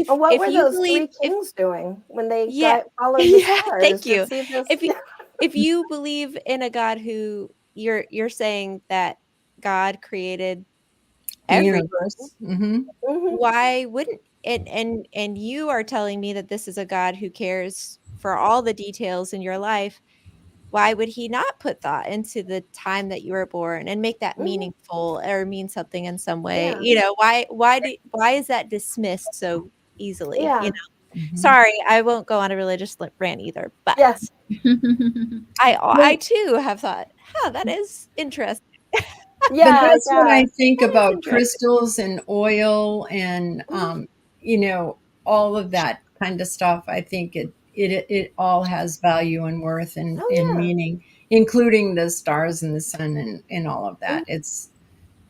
what were those three kings doing when they followed the stars? Thank you. If you believe in a God who you're saying that God created everything, why wouldn't it? And you are telling me that this is a God who cares for all the details in your life. Why would he not put thought into the time that you were born and make that meaningful or mean something in some way? Why is that dismissed so easily? Sorry, I won't go on a religious rant either, but I too have thought, that is interesting. But that's what I think about crystals and oil and all of that kind of stuff. I think it all has value and worth and meaning, including the stars and the sun and all of that. It's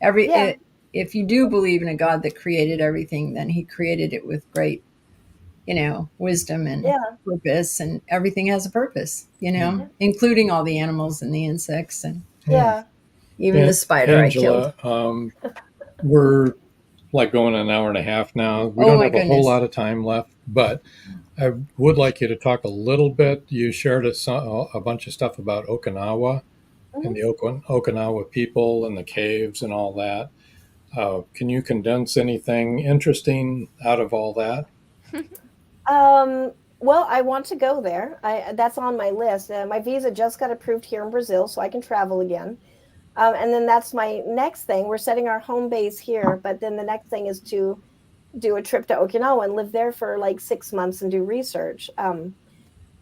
if you do believe in a God that created everything, then he created it with great wisdom and purpose, and everything has a purpose, including all the animals and the insects and even the spider Angela, I killed. We're like going an hour and a half now. We don't have a whole lot of time left, but I would like you to talk a little bit. You shared a bunch of stuff about Okinawa and the Okinawa people and the caves and all that. Can you condense anything interesting out of all that? Well, I want to go there. That's on my list. My visa just got approved here in Brazil, so I can travel again. And then that's my next thing. We're setting our home base here, but then the next thing is to do a trip to Okinawa and live there for like 6 months and do research.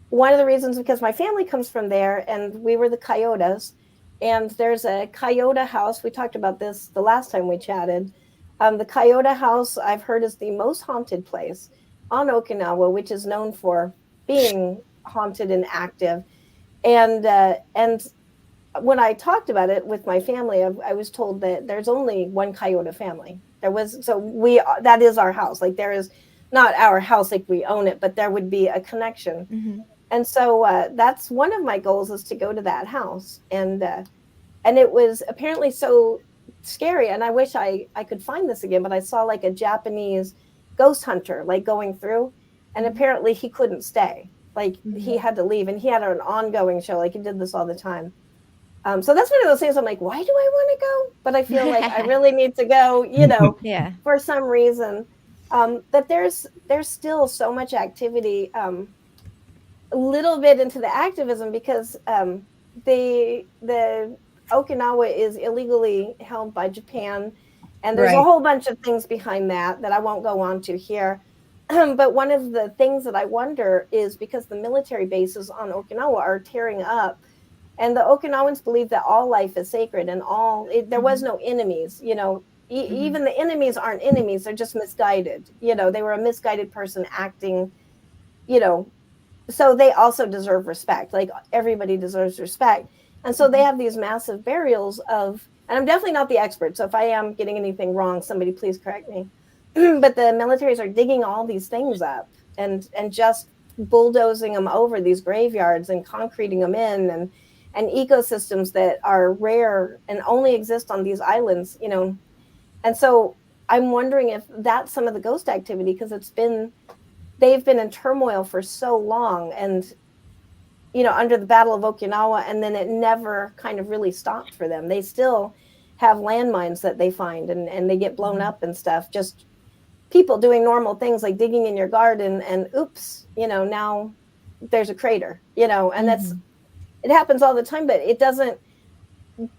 One of the reasons because my family comes from there, and we were the Coyotas, and there's a Coyote house. We talked about this the last time we chatted. The Coyote house I've heard is the most haunted place on Okinawa, which is known for being haunted and active. And when I talked about it with my family, I was told that there's only one Coyote family. That is our house. Like, there is not our house, like we own it, but there would be a connection. Mm-hmm. And so that's one of my goals, is to go to that house. And it was apparently so scary. And I wish I could find this again, but I saw like a Japanese ghost hunter like going through, and apparently he couldn't stay. Like, he had to leave, and he had an ongoing show. Like, he did this all the time. So that's one of those things I'm like, why do I want to go? But I feel like I really need to go, Yeah. for some reason. But there's still so much activity, a little bit into the activism, because the Okinawa is illegally held by Japan, and there's a Right. whole bunch of things behind that I won't go on to here. But one of the things that I wonder is because the military bases on Okinawa are tearing up, and the Okinawans believe that all life is sacred, and there was no enemies, even the enemies aren't enemies. They're just misguided. They were a misguided person acting, so they also deserve respect. Like, everybody deserves respect. And so they have these massive burials of, and I'm definitely not the expert, so if I am getting anything wrong, somebody please correct me. But the militaries are digging all these things up and just bulldozing them over, these graveyards, and concreting them in, and ecosystems that are rare and only exist on these islands, And so I'm wondering if that's some of the ghost activity, because they've been in turmoil for so long, and under the Battle of Okinawa, and then it never kind of really stopped for them. They still have landmines that they find, and they get blown up and stuff. Just people doing normal things like digging in your garden, and oops, now there's a crater, and it happens all the time, but it doesn't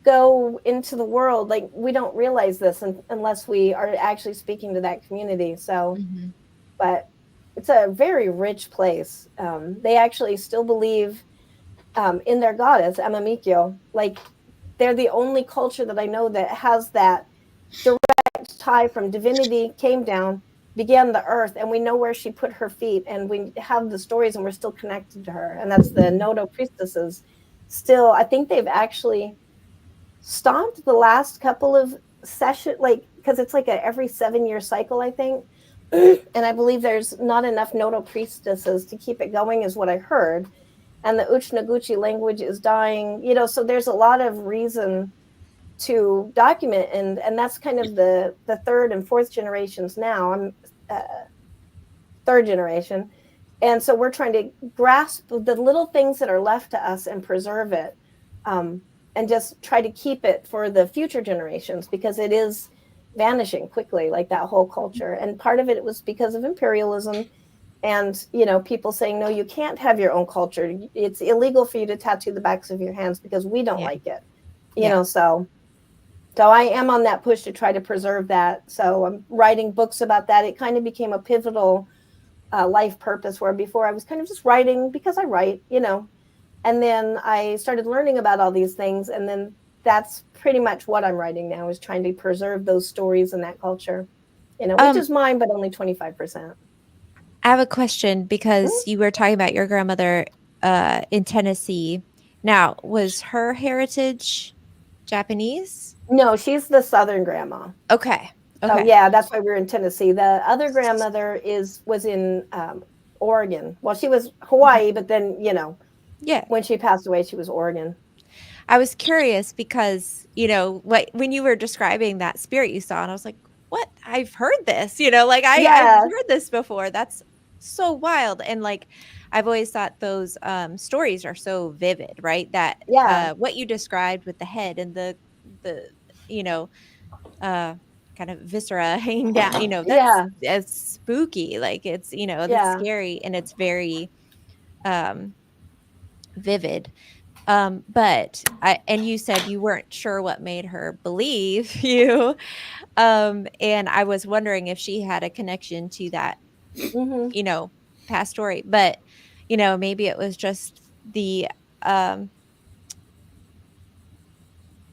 go into the world. Like, we don't realize this unless we are actually speaking to that community. So, but it's a very rich place. They actually still believe in their goddess, Amamikyo. Like, they're the only culture that I know that has that direct tie from divinity, came down, began the earth, and we know where she put her feet, and we have the stories, and we're still connected to her. And that's the Nodo priestesses. Still, I think they've actually stopped the last couple of sessions, like, because it's like a every 7-year cycle, I think. And I believe there's not enough Nodo priestesses to keep it going, is what I heard. And the Uchinaguchi language is dying, so there's a lot of reason to document, and that's kind of the third and fourth generations now. I'm third generation, and so we're trying to grasp the little things that are left to us and preserve it, and just try to keep it for the future generations, because it is vanishing quickly, like that whole culture. And part of it was because of imperialism, and people saying, no, you can't have your own culture. It's illegal for you to tattoo the backs of your hands because we don't like it. So I am on that push to try to preserve that. So I'm writing books about that. It kind of became a pivotal life purpose, where before I was kind of just writing because I write, and then I started learning about all these things. And then that's pretty much what I'm writing now, is trying to preserve those stories and that culture, which is mine, but only 25%. I have a question, because you were talking about your grandmother in Tennessee. Now, was her heritage Japanese? No, she's the Southern grandma. Okay. So yeah, that's why we're in Tennessee. The other grandmother was in Oregon. Well, she was Hawaii, but then, when she passed away, she was Oregon. I was curious because, when you were describing that spirit you saw, and I was like, what? I've heard this, I've heard this before. That's so wild. And like, I've always thought those stories are so vivid, right? That Yeah. what you described with the head and the you know, kind of viscera hanging down, that's spooky. Like it's, that's Yeah. scary, and it's very vivid. But and you said you weren't sure what made her believe you. And I was wondering if she had a connection to that, Hmm. past story. But, maybe it was just the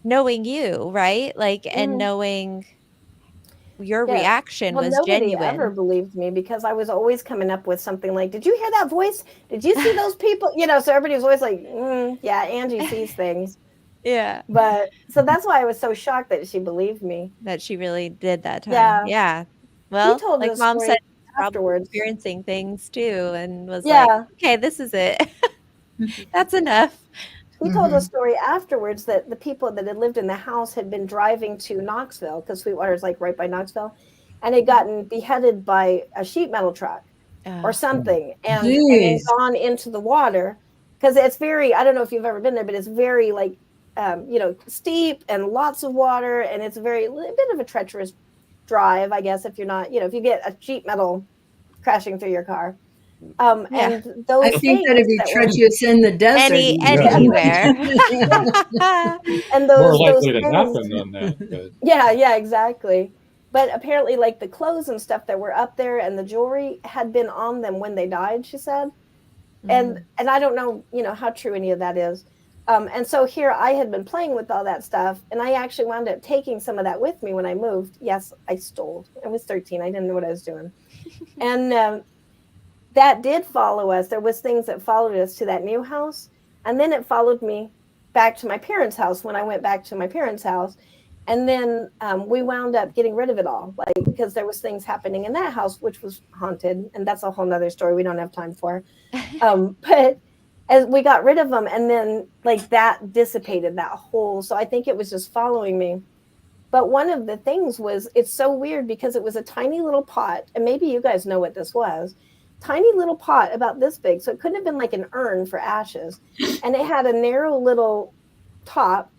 knowing you, right? Like, and Hmm. knowing your Yeah. reaction Well, was nobody ever genuine. believed me because I was always coming up with something like, "Did you hear that voice? Did you see those people?" So everybody was always like, "Yeah, Angie sees things." Yeah. But so that's why I was so shocked that she believed me. That she really did that time. Yeah. Yeah. He Well, told like a mom said, story she's probably afterwards. experiencing things too, and was like, Yeah. okay, this is it. That's enough. He told a story afterwards that the people that had lived in the house had been driving to Knoxville, because Sweetwater is like right by Knoxville, and had gotten beheaded by a sheet metal truck or something, and then Jeez. gone into the water, because it's very, I don't know if you've ever been there, but it's very like steep and lots of water, and it's a bit of a treacherous drive, I guess, if you're not, if you get a sheet metal crashing through your car. Yeah. And I those think things that'd be that were, treacherous in the desert. Anywhere. and More those likely to things, happen than that. But yeah, exactly. But apparently, like the clothes and stuff that were up there and the jewelry had been on them when they died, she said. And I don't know, how true any of that is. And so here I had been playing with all that stuff, and I actually wound up taking some of that with me when I moved. Yes, I stole. I was 13. I didn't know what I was doing. And that did follow us. There was things that followed us to that new house, and then it followed me back to my parents' house when I went back to my parents' house. And then we wound up getting rid of it all, like, because there was things happening in that house which was haunted, and that's a whole nother story we don't have time for. But as we got rid of them, and then like that dissipated that whole, so I think it was just following me. But one of the things was, it's so weird because it was a tiny little pot, and maybe you guys know what this was. Tiny little pot about this big, so it couldn't have been like an urn for ashes, and it had a narrow little top,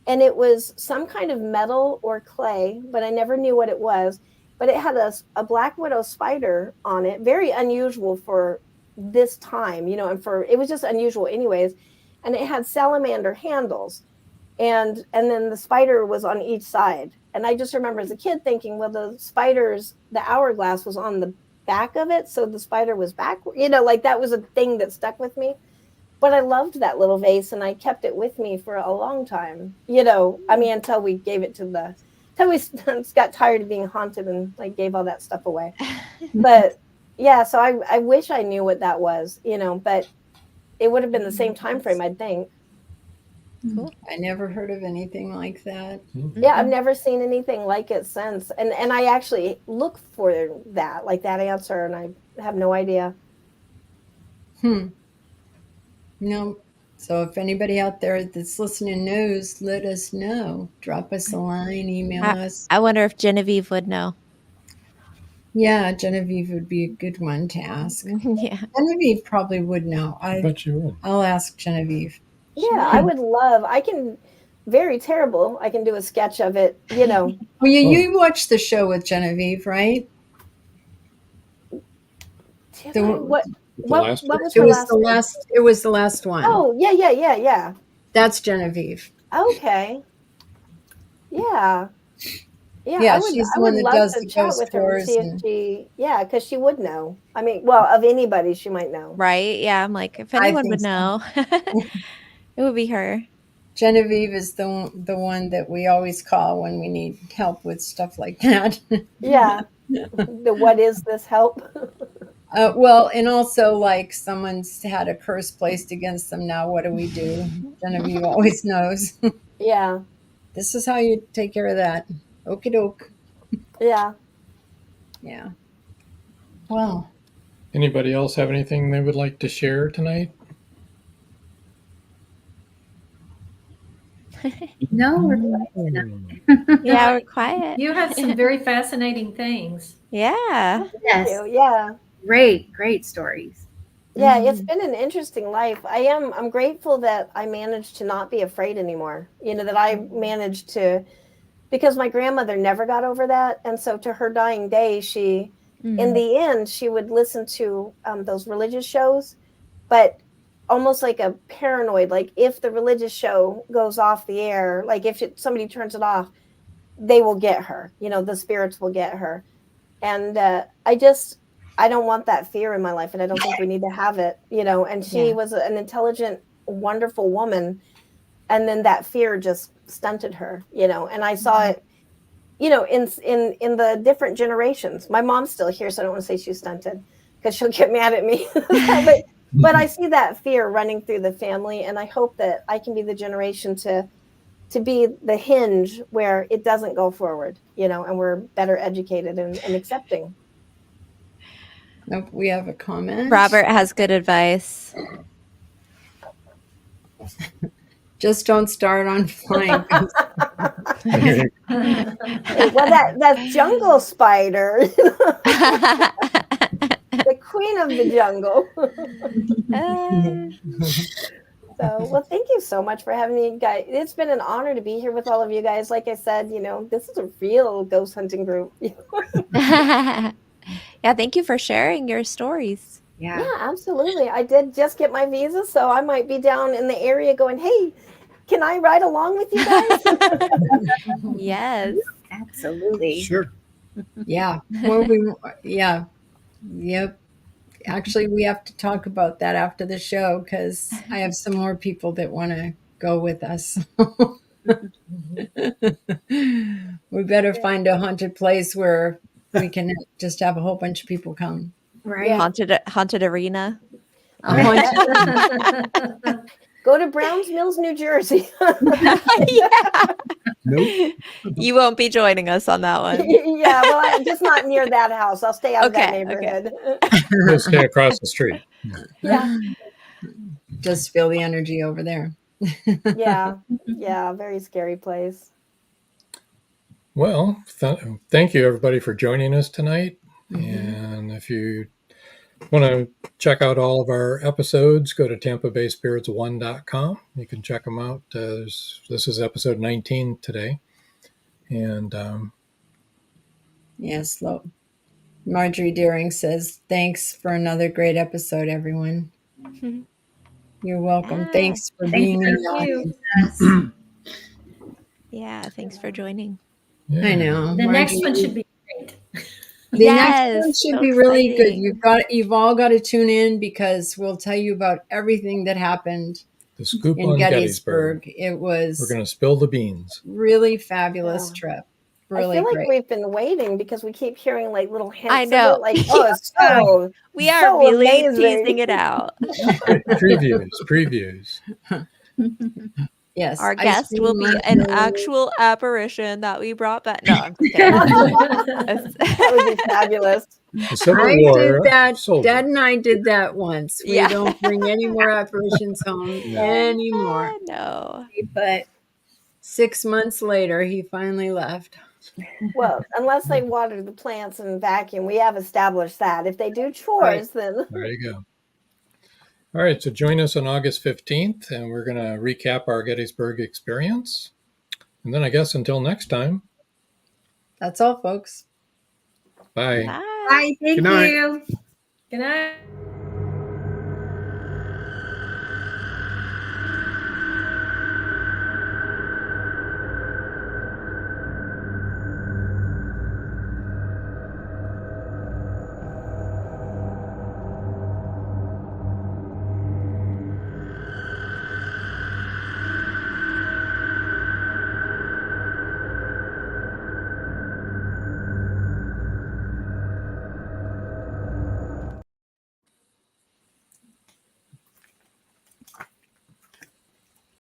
and it was some kind of metal or clay, but I never knew what it was. But it had a black widow spider on it, very unusual for this time, and for, it was just unusual anyways. And it had salamander handles, and then the spider was on each side. And I just remember as a kid thinking, well, the hourglass was on the back of it, so the spider was back, like that was a thing that stuck with me. But I loved that little vase, and I kept it with me for a long time, I mean, until we gave it until we got tired of being haunted and like gave all that stuff away. But yeah, so I wish I knew what that was, but it would have been the same time frame, I'd think. Cool. I never heard of anything like that. Yeah, I've never seen anything like it since. And I actually look for that, like that answer, and I have no idea. No. So if anybody out there that's listening knows, let us know. Drop us a line, email us. I wonder if Genevieve would know. Yeah, Genevieve would be a good one to ask. Yeah. Genevieve probably would know. I bet you would. I'll ask Genevieve. Yeah, I would love, I can, very terrible, I can do a sketch of it, Well, you watched the show with Genevieve, right? What was It her was last the name? last. It was the last one. Oh, yeah. That's Genevieve. Okay. Yeah. Yeah, she's the one that does the chat ghost with her and tours see if she, because she would know. I mean, well, of anybody, she might know. Right? Yeah, I'm like, if I anyone think would so. know, it would be her. Genevieve is the one that we always call when we need help with stuff like that. Yeah. The what is this help? Well, and also like someone's had a curse placed against them. Now, what do we do? Genevieve always knows. Yeah. This is how you take care of that. Okie doke. Yeah. Yeah. Well, Anybody else have anything they would like to share tonight? No, we're Yeah, we're quiet. You had some very fascinating things. Yeah. yes. Yeah. Great stories. Yeah, it's been an interesting life. I'm grateful that I managed to not be afraid anymore. That I managed to, because my grandmother never got over that. And so to her dying day, in the end, she would listen to those religious shows, but almost like a paranoid, like if the religious show goes off the air, like if somebody turns it off, they will get her, the spirits will get her. And I don't want that fear in my life, and I don't think we need to have it, and she was an intelligent, wonderful woman. And then that fear just stunted her, and I saw it, in the different generations. My mom's still here, so I don't want to say she's stunted because she'll get mad at me. but I see that fear running through the family, and I hope that I can be the generation to be the hinge where it doesn't go forward, and we're better educated and accepting. Nope, we have a comment. Robert has good advice. Just don't start on flying. Well, that's jungle spider, the queen of the jungle. So, well, thank you so much for having me, guys. It's been an honor to be here with all of you guys. Like I said, this is a real ghost hunting group. Yeah, thank you for sharing your stories. Yeah. Yeah, absolutely. I did just get my visa, so I might be down in the area going, hey, can I ride along with you guys? Yes. Absolutely. Sure. Yeah. Yep. Actually, we have to talk about that after the show because I have some more people that want to go with us. We better find a haunted place where we can just have a whole bunch of people come. Right. Yeah. Haunted arena. A haunted- Go to Browns Mills, New Jersey. Yeah. Nope. You won't be joining us on that one. Yeah, well, I'm just not near that house. I'll stay out of that Okay, neighborhood. We'll stay across the street. Yeah, just feel the energy over there. yeah, very scary place. Well, thank you everybody for joining us tonight. And if you want to check out all of our episodes, go to tampabayspirits1.com. You can check them out. This is episode 19 today. And Yes, Marjorie Deering says, thanks for another great episode, everyone. You're welcome. Yeah. Thanks for being in the audience. Yeah, thanks for joining. yeah. I know. The next Marjorie, one should be great. The Yes, next one should so be really good. exciting. You've all got to tune in because we'll tell you about everything that happened The scoop in on Gettysburg. Gettysburg. It was We're going to spill the beans. really fabulous Yeah. trip. Really I feel like great. we've been waiting because we keep hearing like little hints. I know. Of it, like, oh, it's so We are so really amazing. teasing it out. Previews. Yes. Our ice guest cream will be an marshmallows. actual apparition that we brought back. No, I'm just kidding. That would be fabulous. The Civil I War did that. soldier. Dad and I did that once. We Yeah. don't bring any more apparitions home anymore. No. But 6 months later, he finally left. Well, unless they water the plants and vacuum, we have established that. If they do chores, then There you go. All right, so join us on August 15th, and we're going to recap our Gettysburg experience. And then I guess until next time, That's all, folks. bye. Bye. Bye. Thank Good night. you. Good night.